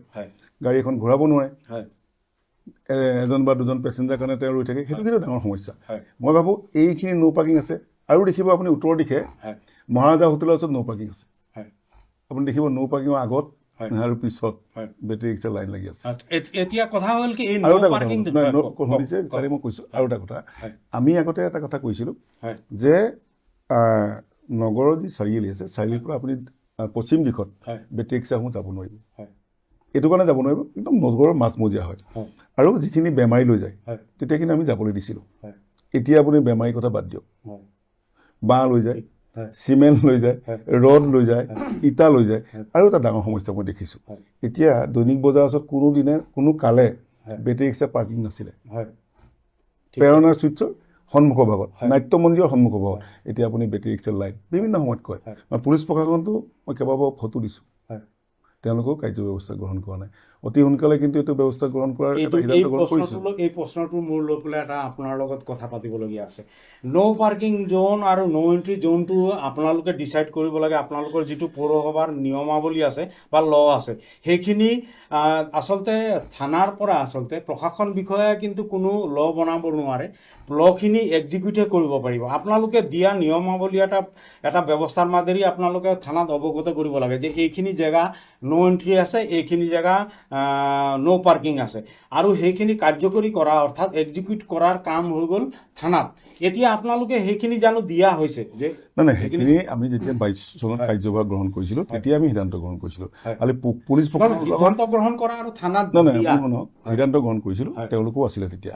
গাড়ী এখন ঘূৰাব নোৱাৰে, এজন বা দুজন পেচেঞ্জাৰ কাৰণে তেওঁ ৰৈ থাকে, সেইটো কিন্তু ডাঙৰ সমস্যা। মই ভাবোঁ এইখিনি ন' পাৰ্কিং আছে, আৰু দেখিব আপুনি উত্তৰ দিশে মহাৰাজা হোটেলৰ ওচৰত ন' পাৰ্কিং আছে, আপুনি দেখিব ন' পাৰ্কিঙৰ আগত আৰু পিছত বেটেৰী ৰিক্সা লাইন লাগি আছে। এতিয়া কথা হ'ল কি, আৰু এটা কথা শুনিছে, কালি মই কৈছোঁ আৰু এটা কথা, আমি আগতে এটা কথা কৈছিলোঁ যে নগৰৰ যি চাৰিআলি আছে, চাৰিআলিৰ পৰা আপুনি পশ্চিম দিশত বেটেৰী ৰিক্সাসমূহ যাব নোৱাৰিব। এইটো কাৰণে যাব নোৱাৰিব, একদম নগৰৰ মাজমজিয়া হয়, আৰু যিখিনি বেমাৰী লৈ যায় তেতিয়া কিন্তু আমি যাবলৈ দিছিলোঁ। এতিয়া আপুনি বেমাৰীৰ কথা বাদ দিয়ক, বাঁহ লৈ যায়, চিমেণ্ট লৈ যায়, ৰড লৈ যায়, ইটা লৈ যায়, আৰু এটা ডাঙৰ সমস্যা মই দেখিছোঁ। এতিয়া দৈনিক বজাৰৰ ওচৰত কোনো কালে বেটেৰী ৰিক্সা পাৰ্কিং নাছিলে। প্ৰেৰণাৰ চুইটছৰ সন্মুখৰ ভাগত, নাট্য মন্দিৰৰ সন্মুখৰ ভাগত এতিয়া আপুনি বেটেৰী ৰিক্সাৰ লাইন বিভিন্ন সময়ত কয়। পুলিচ প্ৰশাসনটো মই কেইবাবাৰো ফটো দিছোঁ, তেওঁলোকেও কাৰ্য ব্যৱস্থা গ্ৰহণ কৰা নাই। অতি সোনকালে কিন্তু এইটো ব্যৱস্থা গ্ৰহণ কৰাৰ এই প্ৰশ্নটো মোৰ লৈ পেলাই এটা আপোনাৰ লগত কথা পাতিবলগীয়া আছে। ন' পাৰ্কিং জোন আৰু ন' এণ্ট্ৰি জোনটো আপোনালোকে ডিচাইড কৰিব লাগে। আপোনালোকৰ যিটো পৌৰসভাৰ নিয়মাৱলী আছে বা ল আছে, সেইখিনি আচলতে থানাৰ পৰা আচলতে প্ৰশাসন বিষয়াই কিন্তু কোনো ল বনাব নোৱাৰে, লখিনি এক্সিকিউটে কৰিব পাৰিব। আপোনালোকে দিয়া নিয়মাৱলী এটা ব্যৱস্থাৰ মাজেৰে আপোনালোকে থানাত অৱগত কৰিব লাগে যে এইখিনি জেগা ন' এণ্ট্ৰি আছে, এইখিনি জেগা ন' পাৰ্কিং আছে, আৰু সেইখিনি কাৰ্যকৰী কৰা অৰ্থাৎ এক্সিকিউট কৰাৰ কাম হৈ গ'ল থানাত। এতিয়া আপোনালোকে সেইখিনি জানো দিয়া হৈছে? যে নাই, সেইখিনি আমি যেতিয়া 22 চনত কাৰ্যভাৰ গ্ৰহণ কৰিছিলোঁ তেতিয়া আমি সিদ্ধান্ত গ্ৰহণ কৰিছিলোঁ। খালি পুলিচ সিদ্ধান্ত গ্ৰহণ কৰা আৰু থানাত সিদ্ধান্ত গ্ৰহণ কৰিছিলোঁ, তেওঁলোকো আছিলে তেতিয়া,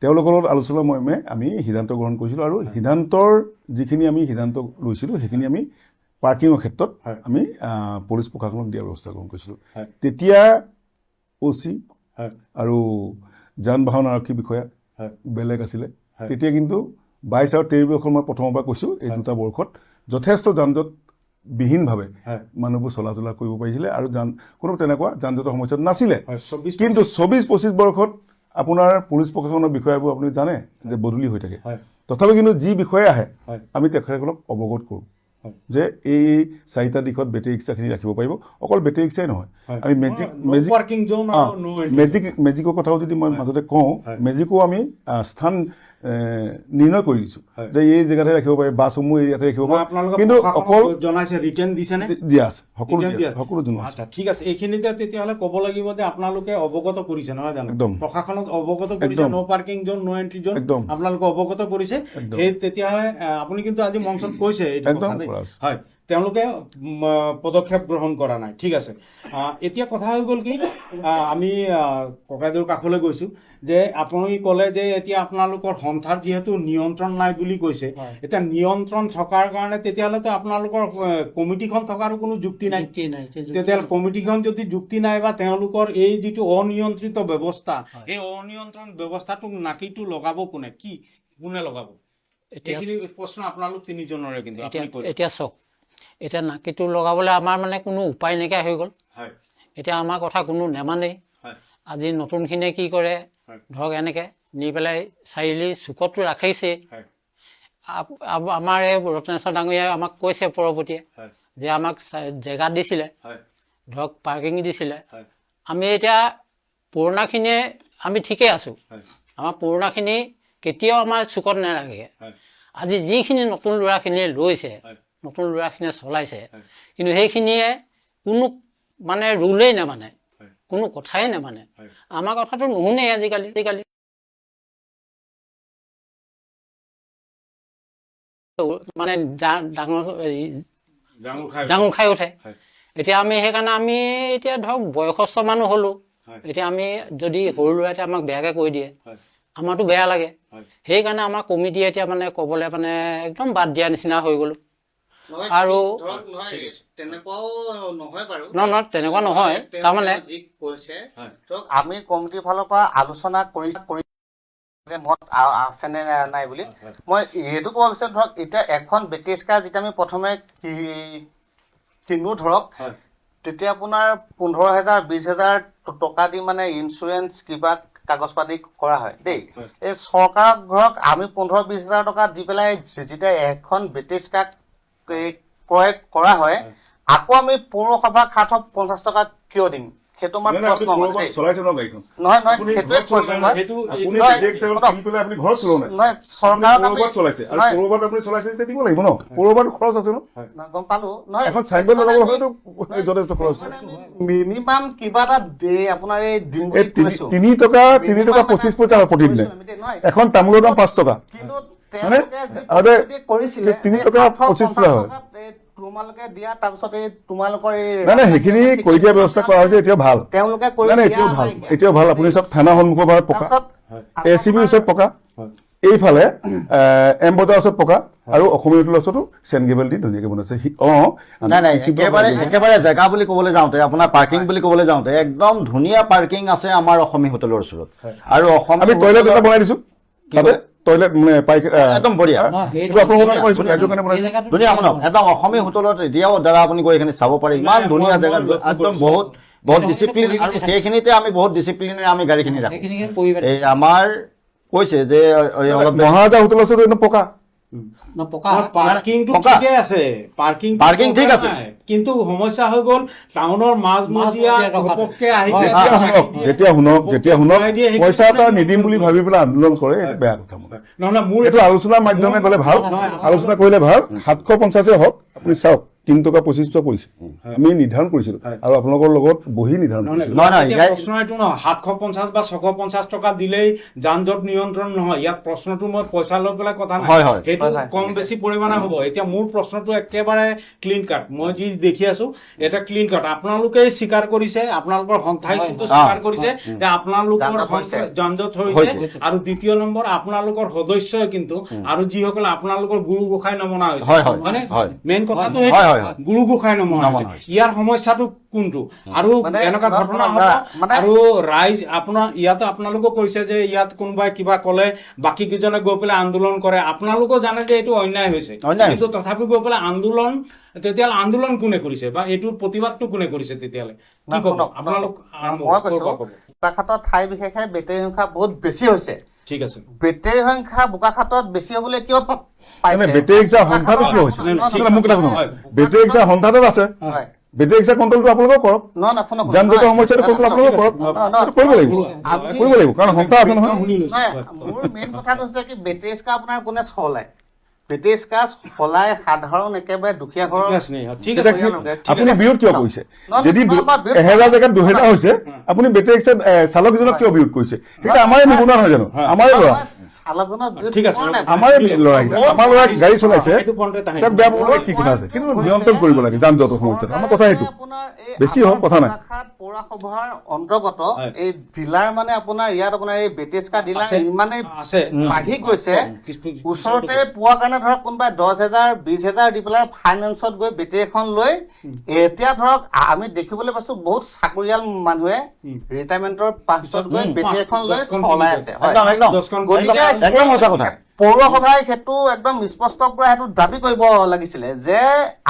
তেওঁলোকৰ লগত আলোচনা মৰ্মে আমি সিদ্ধান্ত গ্ৰহণ কৰিছিলোঁ, আৰু সিদ্ধান্তৰ যিখিনি আমি সিদ্ধান্ত লৈছিলোঁ সেইখিনি আমি পাৰ্কিঙৰ ক্ষেত্ৰত আমি পুলিচ প্ৰশাসনক দিয়াৰ ব্যৱস্থা গ্ৰহণ কৰিছিলোঁ। তেতিয়া OC হয় আৰু যান বাহন আৰক্ষী বিষয়া হয় বেলেগ আছিলে হয়। তেতিয়া কিন্তু 22 আৰু 23 বৰ্ষত মই প্ৰথমবাৰ কৈছোঁ এই দুটা বৰ্ষত যথেষ্ট যান জঁট বিহীনভাৱে হয় মানুহবোৰ চলাচলা কৰিব পাৰিছিলে আৰু কোনো তেনেকুৱা যান জঁটৰ সমস্যা নাছিলে। হয় 24 কিন্তু 24-25 বৰ্ষত আপোনাৰ পুলিচ প্ৰশাসনৰ বিষয়াবোৰ আপুনি জানে যে বদলি হৈ থাকে। হয় তথাপি কিন্তু যি বিষয়ে আহে হয় আমি তেখেতসকলক অৱগত কৰোঁ হয় যে এই 4টা দিশত বেটেৰী ৰিক্সাখিনি ৰাখিব পাৰিব। অকল বেটেৰী ৰিক্সাই নহয়, হয়। আমি No parking zone আৰু no entry zone। মেজিকৰ কথাও যদি মই মাজতে কওঁ, হয়। মেজিকো আমি স্থান নিৰ্ণয় কৰি দিছোঁ হয়। যে এই জেগাতে ৰাখিব পাৰে, বাছসমূহ এই ইয়াতে ৰাখিব মই পাৰে, আপোনালোকক কিন্তু অকল জনাইছে ৰিটাৰ্ণ দিছে নে দিয়া আছে, সকলো ৰিটাৰ্ণ দিয়া দিয়া আছে, সকলো জনোৱা আছে। আচ্ছা ঠিক আছে এইখিনিতে তেতিয়াহ'লে ক'ব লাগিব যে আপোনালোকে অৱগত কৰিছে নহয় জানো একদম। প্ৰশাসনক অৱগত কৰিছে একদম। নো পাৰ্কিং জোন নো এন্ট্ৰি জোন একদম। আপোনালোকে অৱগত কৰিছে একদম। সেই তেতিয়াহ'লে আপুনি কিন্তু আজি মঞ্চত কৈছে এইটো একদম কথা দেই। কৰা আছে। হয় তেওঁলোকে পদক্ষেপ গ্ৰহণ কৰা নাই ঠিক আছে এতিয়া কথা হৈ গ'ল কি আমি ককাইদেউৰ কাষলৈ গৈছোঁ যে আপুনি ক'লে যে এতিয়া আপোনালোকৰ সন্থাৰ যিহেতু নিয়ন্ত্ৰণ নাই বুলি কৈছে এতিয়া নিয়ন্ত্ৰণ থকাৰ কাৰণে তেতিয়াহ'লেতো আপোনালোকৰ কমিটিখন থকাৰো কোনো যুক্তি নাই তেতিয়াহ'লে কমিটিখন যদি যুক্তি নাই বা তেওঁলোকৰ এই যিটো অনিয়ন্ত্ৰিত ব্যৱস্থা এই অনিয়ন্ত্ৰণ ব্যৱস্থাটোক নাকিটো লগাব কোনে লগাব এইখিনি প্ৰশ্ন আপোনালোক তিনিজনৰে কিন্তু এতিয়া চাওক এতিয়া নাকিটো লগাবলৈ আমাৰ মানে কোনো উপায় নাইকিয়া হৈ গ'ল। হয় এতিয়া আমাৰ কথা কোনো নেমানেই। হয় আজি নতুনখিনিয়ে কি কৰে ধৰক এনেকৈ নি পেলাই চাৰিআলি চুকতটো ৰাখিছে। হয় আমাৰ এই ৰত্নেশ্বৰ ডাঙৰীয়াই আমাক কৈছে পৰৱৰ্তীয়ে হয় যে আমাক জেগা দিছিলে হয় ধৰক পাৰ্কিং দিছিলে। হয় আমি এতিয়া পুৰণাখিনিয়ে আমি ঠিকেই আছোঁ। হয় আমাৰ পুৰণাখিনি কেতিয়াও আমাৰ চুকত নাৰাখে। হয় আজি যিখিনি নতুন ল'ৰাখিনিয়ে লৈছে হয় নতুন ল'ৰাখিনিয়ে চলাইছে কিন্তু সেইখিনিয়ে কোনো মানে ৰুলেই নামানে কোনো কথাই নামানে আমাৰ কথাটো নুশুনেই আজিকালি মানে ডাঙৰ জাঙুৰ খাই উঠে। এতিয়া আমি সেইকাৰণে আমি এতিয়া ধৰক বয়সস্থ মানুহ হ'লো এতিয়া আমি যদি সৰু ল'ৰা এটা আমাক বেয়াকৈ কৈ দিয়ে আমাৰতো বেয়া লাগে। সেইকাৰণে আমাৰ কমিটিয়ে এতিয়া মানে ক'বলৈ মানে একদম বাদ দিয়া নিচিনা হৈ গ'লো। আৰু তেনেকুৱাও নহয় বাৰু নহয় তেনেকুৱা নহয় তাৰমানে যি কৈছে আমি কমিটিৰ ফালৰ পৰা আলোচনা কৰি মত আছে নে নাই বুলি মই এইটো ক'ব বিচাৰো। ধৰক এতিয়া এখন বেটেৰী ৰিক্সা যেতিয়া আমি প্ৰথমে কিনো ধৰক তেতিয়া আপোনাৰ 15,000 20,000 টকা দি মানে ইঞ্চুৰেঞ্চ কিবা কাগজ পাতি কৰা হয় দেই। এই চৰকাৰক ধৰক আমি 15-20,000 টকা দি পেলাই যেতিয়া এখন বেটেৰী ৰিক্সা ক্ৰয় কৰা হয় আকৌ আমি পৌৰসভাক 750 টকা কিয় দিম সেইটো আমাৰ প্ৰশ্ন নহয়। চলাইছে ন গাড়ীখন নহয় সেইটোৱে কৈছো আপুনি ঘৰত চলোৱা নাই, নহয় চৰকাৰক পৌৰসভাত চলাইছে আৰু পৌৰসভাত আপুনি চলাইছে তেতিয়া দিব লাগিব ন, পৌৰসভাত খৰচ আছে ন, গম পালো নহয় এখন চাইনবোৰ্ড লগাবলৈ হয়তো যথেষ্ট খৰচ আছে। মিনিমাম কিবা এটা আপোনাৰ এই দিম এই 3 টকা 25 পইচা প্ৰতিদিনে এখন তামোলৰ দাম 5 টকা কিন্তু মানে কৰিছিলে 3 টকা 25 পইচা হয়। তোমালোকে দিয়া তাৰপিছত এই তোমালোকৰ নাই সেইখিনি কৰি দিয়া ব্যৱস্থা কৰা হৈছে এতিয়া ভাল তেওঁলোকে এতিয়াও ভাল আপুনি চাওক থানা সন্মুখৰ পৰা পকা ACBৰ ওচৰত পকা এইফালে এম বজাৰৰ ওচৰত পকা আৰু অসমীয়া হোটেলৰ ওচৰতো চেণ্ট গেবেল দি ধুনীয়াকৈ বনাইছে। নাই একেবাৰে জেগা বুলি ক'বলৈ যাওঁতে আপোনাৰ পাৰ্কিং বুলি ক'বলৈ যাওঁতে একদম ধুনীয়া পাৰ্কিং আছে আমাৰ অসমীয়া হোটেলৰ ওচৰত আৰু আমি টয়লেট এটা বনাই দিছোঁ তাতে টয়লেট মানে একদম বঢ়িয়া ধুনীয়া শুনক একদম অসমীয়া হোটেলত এতিয়াও দাদা আপুনি গৈ এইখিনি চাব পাৰে ইমান ধুনীয়া জেগা একদম বহুত ডিচিপ্লিন আৰু সেইখিনিতে আমি বহুত ডিচিপ্লিনেৰে আমি গাড়ীখিনি ৰাখোঁ। এই আমাৰ কৈছে যে অলপ মহাৰাজা হোটেলৰ ওচৰত একদম পকা পাৰ্কিংটো ঠিকে আছে পাৰ্কিং ঠিক আছে কিন্তু সমস্যা হৈ গ'ল টাউনৰ মাজমজিয়া ঘপককে আহি যেতিয়া শুনক পইচা এটা নিদিম বুলি ভাবি পেলাই আন্দোলন কৰে এইটো বেয়া কথা। নহয় মোৰ এইটো আলোচনাৰ মাধ্যমে গ'লে ভাল, আলোচনা কৰিলে ভাল। 750 হওক আপুনি চাওক 3 টকা 25 পইচা পৰিছে আমি নিৰ্ধাৰণ কৰিছিলো আৰু আপোনালোকৰ লগত বহি নিৰ্ধাৰণ কৰিছিলো। প্ৰশ্ন এইটো নহয় 750 বা 650 টকা দিলেই যান জঁট নিয়ন্ত্ৰণ নহয়। ইয়াত প্ৰশ্নটো মই পইচা লৈ পেলাই কথা নাই, সেইটো কম বেছি পৰিমাণে হ'ব। এতিয়া মোৰ প্ৰশ্নটো একেবাৰে ক্লিন কাট, মই যি দেখি আছো এটা ক্লিন কাট। আপোনালোকেই স্বীকাৰ কৰিছে, আপোনালোকৰ সন্থাই কিন্তু স্বীকাৰ কৰিছে যে আপোনালোকৰ যান জঁট হৈছে আৰু দ্বিতীয় নম্বৰ আপোনালোকৰ সদস্যই কিন্তু আৰু যিসকলে আপোনালোকৰ গুৰু গোসাঁই নমনা হৈছে হয়নে মেইন কথাটো সেইটো হয়, হয়। গুৰু গোসাঁই নমনা নমনা হৈছে। ইয়াৰ সমস্যাটো কোনটো আৰু মানে এনেকুৱা ঘটনা হ'ব মানে- আৰু ৰাইজ আপোনাৰ ইয়াত আপোনালোকেও কৈছে যে ইয়াত কোনোবাই কিবা ক'লে বাকী কেইজনে গৈ পেলাই আন্দোলন কৰে, আপোনালোকেও জানে যে এইটো অন্যায় হৈছে, অন্যায় কিন্তু তথাপি গৈ পেলাই আন্দোলন, তেতিয়াহ'লে আন্দোলন কোনে কৰিছে বা এইটোৰ প্ৰতিবাদটো কোনে কৰিছে তেতিয়াহ'লে কি ক'ব আপোনালোক আৰম্ভ মই ক'ৰ পৰা কৈছো ক'ব? বোকাখাটত ঠাই বিশেষে বেটেৰী সংখ্যা বহুত বেছি হৈছে। ঠিক আছে, বেটেৰী সংখ্যা বোকাখাটত বেছি হ'বলৈ কিয় মানে বেটেৰী ৰিক্সাৰ সংখ্যাটো কিয় হৈছে? মোক কথা শুনক, বেটেৰী ৰিক্সাৰ সংখ্যাটো আছে, হয়। বেটেৰী ৰিক্সাৰ কণ্ট্ৰলটো আপোনালোকেও কৰক, নহয় নহয়, শুনক, যান জঁটৰ সমস্যাটো কণ্ট্ৰল আপোনালোকেও কৰক, নহয়, কৰিব লাগিব, আমি- কৰিব লাগিব, কাৰণ সংখ্যা আছে নহয়। নহয়, মোৰ মেইন কথাটো হৈছে কি বেটেৰী ৰিক্সা আপোনাৰ কোনে চলায়? বেটেৰী ৰিক্সা চলাই সাধাৰণ একেবাৰে দুখীয়া ঘৰৰ ঠিক আছে, ঠিক আছে। এতিয়া কি আপুনি বিৰোধ কিয় কৰিছে? যদি নহয়, নহয়, 1000 জেগাত 2000 হৈছে, আপুনি বেটেৰী ৰিক্সা চালকজনক কিয় বিৰোধ কৰিছে? সেইটা আমাৰে নিবনুৱা নহয় জানো? আমাৰে ল'ৰা, চালকজনৰ বিৰোধ ঠিক আছে, কৰা নাই। আমাৰে ল'ৰা, আমাৰ ল'ৰাই গাড়ী চলাইছে, সেইটো পইণ্টত আহিম। তাক বেয়া পাবলৈ কি কথা আছে? কিন্তু নিয়ন্ত্ৰণ কৰিব লাগে যান জঁটৰ সমস্যাটো, আমাৰ কথা সেইটো। আপোনাৰ এই বেছি হওক, কথা নাই। বোকাখাট পৌৰসভাৰ অন্তৰ্গত হয়। এই ডিলাৰ মানে আপোনাৰ ইয়াত আপোনাৰ এই বেটেৰী ৰিক্সা ডিলাৰ আছে, ইমানেই আছে। বাঢ়ি গৈছে, কিছু- ওচৰতে পোৱা কাৰণে ধৰক কোনোবাই 10,000 20,000 দি পেলাই ফাইনেন্সত গৈ বেটেৰী এখন লৈ এতিয়া ধৰক আমি দেখিবলৈ পাইছো বহুত চাকৰিয়াল মানুহে ৰিটায়াৰমেণ্টৰ পাছত গৈ বেটেৰী এখন লৈ চলাই আছে। হয়। একদম একদম দহখন গতিকে একদম সঁচা কথা। পৌৰসভাই সেইটো একদম স্পষ্ট পৰা সেইটো দাবী কৰিব লাগিছিলে যে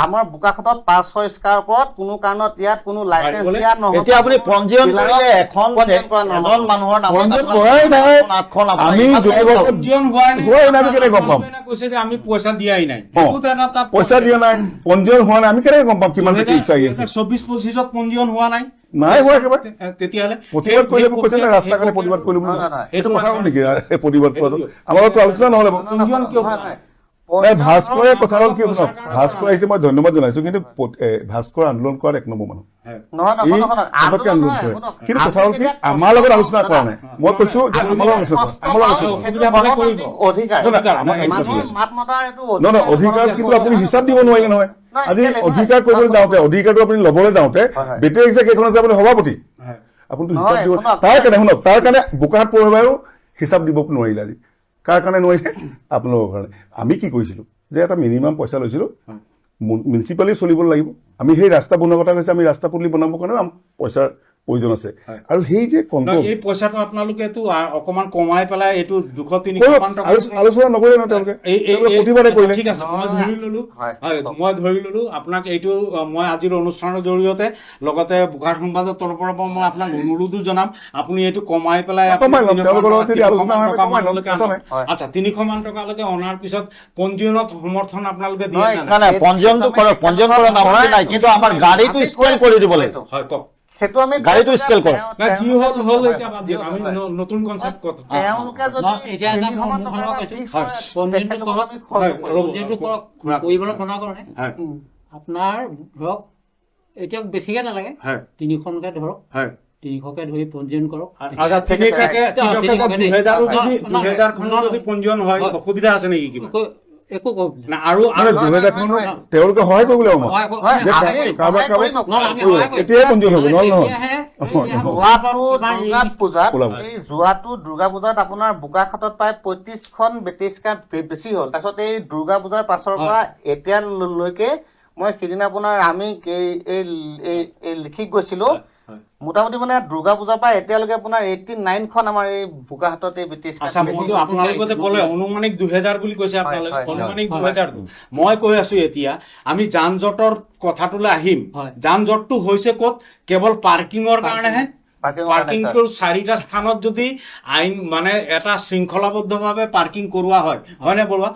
আমাৰ বোকাখাটত 5-6 স্কাৰ ওপৰত কোনো কাৰণত ইয়াত কোনো লাইচেন্স দিয়া নহ'ব। এতিয়া আপুনি পঞ্জীয়ন কৰিলে এখন পঞ্জীয়ন কৰা নহ'ব। এজন মানুহৰ নামত পঞ্জীয়ন আপোনাৰ কৰাই নাই। 8খন আপোনাৰ আমি ইমান যোগাযোগ লাগিব। পঞ্জীয়ন হোৱাই নাই। হোৱাই নাই, আমি কেনেকৈ গম পাম? আপোনালোকে কৈছে যে আমি পইচা দিয়াই নাই। অ। একোতো এটা তাত পইচা দিয়া নাই, পঞ্জীয়ন হোৱা নাই, আমি কেনেকৈ গম পাম কিমান বেটেৰী ৰিক্সা আহি আছে? 2024-25 পঞ্জীয়ন হোৱা নাই, নাই হোৱা একেবাৰে। তেতিয়াহ'লে প্ৰতিবাদ কৰিলে মোক কৈছে নে ৰাস্তাৰ কাৰণে প্ৰতিবাদ কৰিলো বুলি? নহয়, নহয়। এইটো কথা হ'ল নেকি প্ৰতিবাদ কৰাটো? আমাৰ লগততো আলোচনা নহ'লে বাৰু। পঞ্জীয়ন কিয় হোৱা নাই? নাই, ভাস্কৰে কথা হ'ল কি শুনক, ভাস্কৰ আহিছে, মই ধন্যবাদ জনাইছো, কিন্তু ভাস্কৰ আন্দোলন কৰাত 1 নম্বৰ মানুহ। নহয়, ই নহয়, শুনক, আগতকে আন্দোলন নহয়, কৰে, শুনক, কিন্তু কথা আমি হ'ল কি যেতিয়া আমাৰ লগত আলোচনা কৰা নাই। মই কৈছো যে আমাৰ লগত আলোচনা কৰা, আমাৰ লগত আলোচনা কৰা। সেইটো সুবিধা পালে গণতান্ত্ৰিক কৰিব। অধিকাৰ। নহয়, নহয়, আমাৰ মানুহৰ মাত মতাৰ এইটো নহয় নহয়, অধিকাৰ কিন্তু আপুনি হিচাপ দিব নোৱাৰিলে নহয়। আজি অধিকাৰ কৰিবলৈ যাওঁতে, অধিকাৰটো আপুনি ল'বলৈ যাওঁতে হয়। বেটেৰী ৰিক্সা কেইখন আছে আপুনি সভাপতি, আপুনিতো হিচাপ নহয়, দিব। শুনক। তাৰ কাৰণে শুনক, তাৰ কাৰণে বোকাখাট পৌৰসভাইও হিচাপ দিব নোৱাৰিলে আজি। কাৰ কাৰণে নোৱাৰিলে? আপোনালোকৰ কাৰণে। আমি কি কৰিছিলোঁ যে এটা মিনিমাম পইচা লৈছিলোঁ, মিউনিচিপালি চলিব লাগিব। আমি সেই ৰাস্তা বনোৱাৰ কথা কৈছে, আমি ৰাস্তা পদূলি বনাবৰ কাৰণে পইচাৰ প্ৰয়োজন আছে। আৰু সেই যে কণ্ট্ৰল এই পইচাটো আপোনালোকেতো অকমান কমাই পেলাই এইটো 200-300 মান টকা আলোচনা নকৰিলে নহয় তেওঁলোকে, প্ৰতিবাদে কৰিলে। ঠিক আছে, মই ধৰি ললো, হয়। মই ধৰি ললো আপোনাক এইটো মই আজিৰ অনুষ্ঠানৰ জৰিয়তে লগতে বোকাখাট সংবাদৰ তৰফৰ পৰা মই আপোনাক অনুৰোধো জনাম, আপুনি এইটো কমাই পেলাই কমাই ল'ম, তেওঁলোকৰ লগত যদি আলোচনা হয়, কমাই ল'ম, কথা নাই। আচ্ছা 300 মান টকালৈকে অনাৰ পিছত পঞ্জীয়নত সমৰ্থন আপোনালোকে দিয়ে নহয়, নে নাই? নাই নাই, পঞ্জীয়নটো কৰক, পঞ্জীয়ন কৰাৰ নামতে নাই, কিন্তু আমাৰ গাড়ীটো স্কেল কৰি দিব লাগিব। হয় কওক। সেইটো আমি গাড়ীটো স্কেল কৰক। না যি হ'ল হ'ল, এতিয়া বাদ দিয়ক, আমি নতুন কনচেপ্ট কথা তেওঁলোকে যদি নহয়, এতিয়া এটা 300 মান মই টকা কৈছো, fix হয়, কৰে, পঞ্জীয়নটো তেখেতলোকক কৰক, আমি খৰচ হয়, কৰিব। ৰ'ব। পঞ্জীয়নটো কৰক, হয়। কৰিবলৈ মনা কৰা নাই। হয় আপোনাৰ ধৰক এতিয়া বেছিকে নালাগে, হয় 3খনকে ধৰক, হয় 300কে ধৰি পঞ্জীয়ন কৰক। আচ্ছা, তিনিশকে 2000 নহয়, খন যদি পঞ্জীয়ন হয় অসুবিধা আছে নেকি কিবা? একো না আৰু মানে 2000খনো তেওঁলোকে সহায় কৰিব লাগিব। হয়, যে আমি কাৰোবাৰ সহায় কৰিম। এতিয়াই পঞ্জীয়ন হ'ব, নহ'লে নহয়। দুৰ্গা পূজাত ওলাব। এই যোৱাটো দুৰ্গা পূজাত আপোনাৰ বোকাখাটত প্ৰায় 35খন বেটেৰী ৰিক্সা বেছি হ'ল। তাৰপিছত এই দুৰ্গা পূজাৰ পাছৰ পৰা এতিয়ালৈকে মই সিদিনা আপোনাৰ আমি লিখি গৈছিলো, মোটামুটি মানে দুৰ্গা পূজাৰ পৰা এতিয়ালৈকে আপোনাৰ 89খন আমাৰ এই বোকাখাটত এই বেটেৰী আচ্ছা, মইতো আপোনালোকে যে ক'লে অনুমানিক 2000 বুলি কৈছে আপোনালোকে, হয়, হয়, অনুমানিক 2000। মই কৈ আছো এতিয়া আমি যান জঁটৰ কথাটোলৈ আহিম। হয়। যান জঁটটো হৈছে ক'ত? কেৱল পাৰ্কিঙৰ কাৰণেহে। পাৰ্কিংটো 4টা স্থানত যদি আইন মানে এটা শৃংখলাবদ্ধভাৱে পাৰ্কিং কৰোৱা হয়, হয়নে বৰুৱা?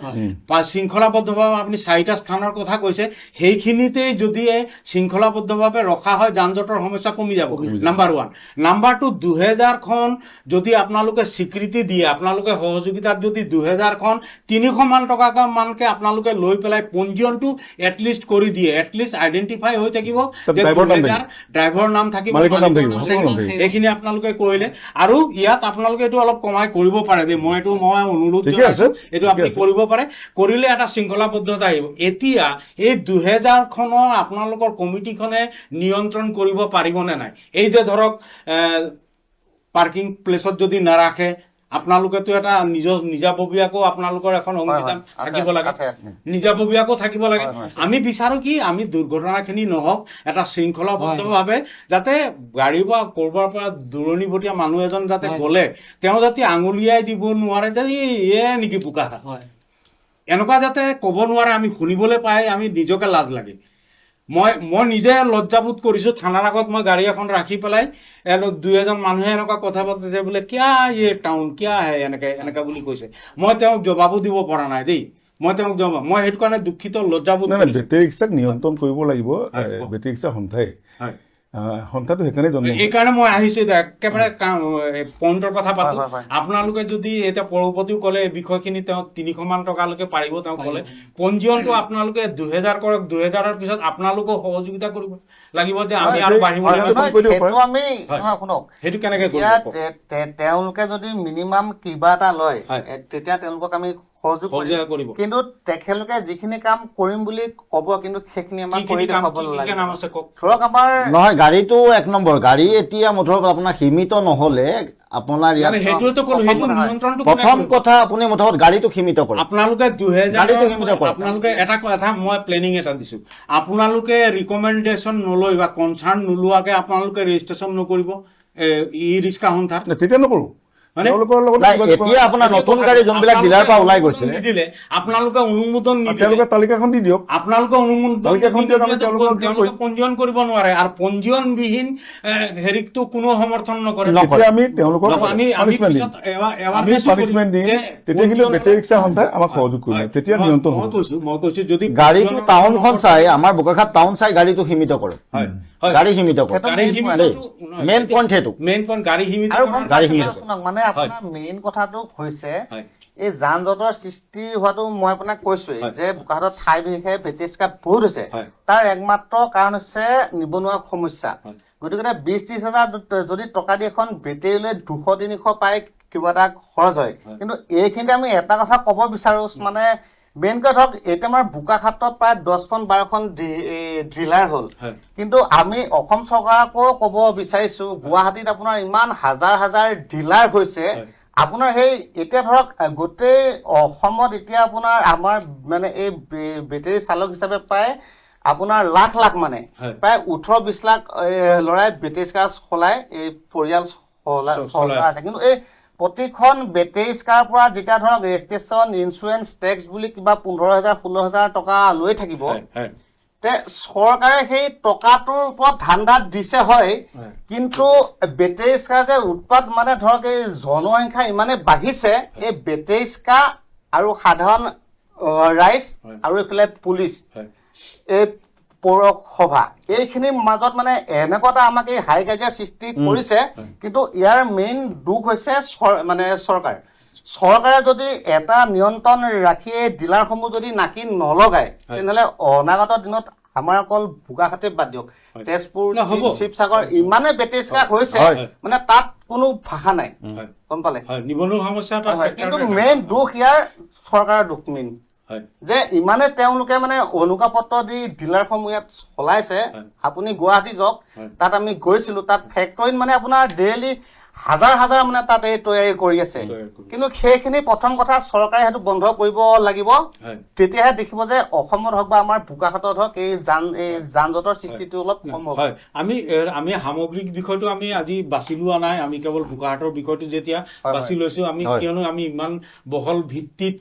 শৃংখলাবদ্ধভাৱে আপুনি 4টা স্থানৰ কথা কৈছে, সেইখিনিতেই যদি শৃংখলাবদ্ধভাৱে ৰখা হয় যান জঁটৰ সমস্যা কমি যাব, নাম্বাৰ 1। নাম্বাৰ 2, 2000খন যদি আপোনালোকে স্বীকৃতি দিয়ে, আপোনালোকে সহযোগিতাত যদি 2000খন 300 মান টকা মানকে আপোনালোকে লৈ পেলাই পঞ্জীয়নটো এটলিষ্ট কৰি দিয়ে, এটলিষ্ট আইডেন্টিফাই হৈ থাকিব যে ড্ৰাইভাৰৰ নাম থাকিব, মালিকৰ নাম থাকিব, এইখিনি আপোনালোকে কৰিলে। আৰু ইয়াত আপোনালোকে এইটো অলপ কমাই কৰিব পাৰে দেই, মই অনুৰোধ ঠিকে আছে, এইটো আপুনি কৰিব পাৰে, কৰিলে এটা শৃংখলাবদ্ধতা আহিব। এতিয়া এই 2000খনৰ আপোনালোকৰ কমিটিখনে নিয়ন্ত্ৰণ কৰিব পাৰিবনে নাই? এই যে ধৰক পাৰ্কিং প্লেচত যদি নাৰাখে, আপোনালোকেতো এটা নিজাববীয়াকৈ আপোনালোকৰ এখন সংবিধান থাকিব লাগে, নিজাববীয়াকৈ থাকিব লাগে। আমি বিচাৰো কি আমি দুৰ্ঘটনাখিনি নহওক, এটা শৃংখলাবদ্ধভাৱে যাতে গাড়ী বা ক'ৰবাৰ পৰা দূৰণিবতীয়া মানুহ এজন যাতে গ'লে তেওঁ যাতে আঙুলিয়াই দিব নোৱাৰে যে এয়ে নেকি বোকাখাত, এনেকুৱা যাতে ক'ব নোৱাৰে, আমি শুনিবলৈ পাই আমি নিজকে লাজ লাগে। মই নিজে লজ্জাবোধ কৰিছোঁ। থানাৰ আগত মই গাড়ী এখন ৰাখি পেলাই দুই এজন মানুহে এনেকুৱা কথা পাতিছে বোলে কিয়া ইয়ে টাউন কিয়া হে এনেকে বুলি কৈছে। মই তেওঁক জবাবো দিব পৰা নাই দেই, মই সেইটো কাৰণে দুখিত লজ্জাবোধ। বেটেৰী ৰিক্সাক নিয়ন্ত্ৰণ কৰিব লাগিব বেটেৰী ৰিক্সা সন্থাই। সন্থাটো সেইকাৰণে মই আহিছো একেবাৰে পইণ্টৰ কথা পাতো। আপোনালোকে যদি এতিয়া পৰৱৰ্তীও ক'লে এই বিষয়খিনি তেওঁ 300 মান টকালৈকে পাৰিব, তেওঁ ক'লে পঞ্জীয়নটো আপোনালোকে 2000 কৰক, 2000ৰ পিছত আপোনালোকেও সহযোগিতা কৰিব লাগিব যে আমি আৰু বাঢ়িব সেইটো কেনেকে তেওঁলোকে যদি মিনিমাম কিবা এটা লয় তেতিয়া তেওঁলোকক আমি সহযোগ কৰিব, কিন্তু তেখেতলোকে যিখিনি কাম কৰিম বুলি ক'ব কিন্তু সেইখিনি আমাৰ কৰি দেখাব লাগে। ধৰক আমাৰ নহয় গাড়ীটো 1 নম্বৰ গাড়ী এতিয়া মুঠৰ আপোনাৰ সীমিত নহ'লে আপোনাৰ ইয়াত প্ৰথম কথা আপুনি মুঠত গাড়ীটো সীমিত কৰে। আপোনালোকে 2000 আপোনালোকে এটা কথা মই প্লেনিং এটা দিছো, আপোনালোকে ৰিকমেণ্ডেশ্যন নলৈ বা কনচাৰ্ণ নোলোৱাকে আপোনালোকে ৰেজিষ্ট্ৰেশ্যন নকৰিব ই ৰিক্সা সন্থাত, তেতিয়া নকৰো। এতিয়া আপোনাৰ নতুন গাড়ী যোনবিলাক ডিলাৰ পৰা ওলাই গৈছে নিদিলে আপোনালোকে অনুমোদন তেওঁলোকে তালিকাখন দি দিয়ক, আপোনালোকে অনুমোদন তেওঁলোকে পঞ্জীয়ন কৰিব নোৱাৰে, আৰু পঞ্জীয়নবিহীন হেৰিকটো কোনো সমৰ্থন নকৰে। তেতিয়া আমি তেওঁলোকক পানিচমেণ্ট দিম, তেতিয়া কিন্তু বেটেৰী ৰিক্সা সন্থাই আমাক সহযোগ কৰিব, তেতিয়া নিয়ন্ত্ৰণ হ'ব। মই কৈছো যদি গাড়ীটো টাউনখন চাই আমাৰ বোকাখাত টাউন চাই গাড়ীটো সীমিত কৰে, গাড়ী সীমিত কৰে। মেইন পইণ্ট সেইটো, মেইন পইণ্ট গাড়ী সীমিত মানে আপোনাৰ মেইন কথাটো হৈছে এই যান জঁটৰ সৃষ্টি হোৱাটো মই আপোনাক কৈছোৱেই যে বোকাখাতত ঠাই বিশেষে বেটেৰী ৰিক্সা বহুত হৈছে, তাৰ একমাত্ৰ কাৰণ হৈছে নিবনুৱা সমস্যা। গতিকে 20-30 হাজাৰ যদি টকা দি এখন বেটেৰী লৈ 200-300 পাই কিবা এটা খৰচ হয়, কিন্তু এইখিনিতে আমি এটা কথা ক'ব বিচাৰো, মানে মেইনকৈ ধৰক এতিয়া আমাৰ বোকাখাতত প্ৰায় 10-12খন ডিলাৰ হ'ল, কিন্তু আমি অসম চৰকাৰকো ক'ব বিচাৰিছো গুৱাহাটীত আপোনাৰ ইমান হাজাৰ ডিলাৰ হৈছে। আপোনাৰ সেই এতিয়া ধৰক গোটেই অসমত এতিয়া আপোনাৰ আমাৰ মানে এই বেটেৰী চালক হিচাপে প্ৰায় আপোনাৰ লাখ মানে প্ৰায় 18-20 লাখ ল'ৰাই বেটেৰী ৰিক্সা চলাই এই পৰিয়াল চলাই আছে। কিন্তু এই প্ৰতিখন বেটেৰী ৰিক্সাৰ পৰা যেতিয়া ধৰক ৰেজিষ্ট্ৰেশ্যন ইঞ্চুৰেঞ্চ টেক্স বুলি কিবা 15,000-16,000 টকা লৈ থাকিব, তে চৰকাৰে সেই টকাটোৰ ওপৰত ধান্দা দিছে হয়, কিন্তু বেটেৰী ৰিক্সাৰ যে উৎপাদ মানে ধৰক এই জনসংখ্যা ইমানে বাঢ়িছে, এই বেটেৰী ৰিক্সা আৰু সাধাৰণ ৰাইজ আৰু এইফালে পুলিচ এই পৌৰসভা এইখিনিৰ মাজত মানে এনেকুৱা এটা আমাক এই হাই কাজিয়া সৃষ্টি কৰিছে। কিন্তু ইয়াৰ মেইন দুখ হৈছে মানে চৰকাৰে যদি এটা নিয়ন্ত্ৰণ ৰাখি এই ডিলাৰসমূহ যদি নাকি নলগায় তেনেহ'লে অনাগত দিনত আমাৰ অকল বোকাখাতে বাদ দিয়ক, তেজপুৰ শিৱসাগৰ ইমানে বেটেৰী ৰিক্সা হৈছে মানে তাত কোনো ভাষা নাই, গম পালে। নিবনুৱা সমস্যা কিন্তু মেইন দুখ ইয়াৰ চৰকাৰৰ দুখ মেইন যে ইমানে তেওঁলোকে মানে অনুজ্ঞাপত্ৰ দি ডিলাৰসমূহ ইয়াত চলাইছে। আপুনি গুৱাহাটী যাওক, তাত আমি গৈছিলো, তাত ফেক্টৰীত মানে আপোনাৰ ডেইলি হাজাৰ মানে তাত এই তৈয়াৰী কৰি আছে, কিন্তু সেইখিনি প্ৰথম কথা চৰকাৰে সেইটো বন্ধ কৰিব লাগিব, তেতিয়াহে দেখিব যে অসমত হওক বা আমাৰ বোকাখাতত হওক এই যান জঁটৰ সৃষ্টিটো অলপ কম হ'ব। আমি সামগ্ৰিক বিষয়টো আমি আজি বাছি লোৱা নাই, আমি কেৱল বোকাখাতৰ বিষয়টো যেতিয়া বাছি লৈছো, আমি কিয়নো আমি ইমান বহল ভিত্তিত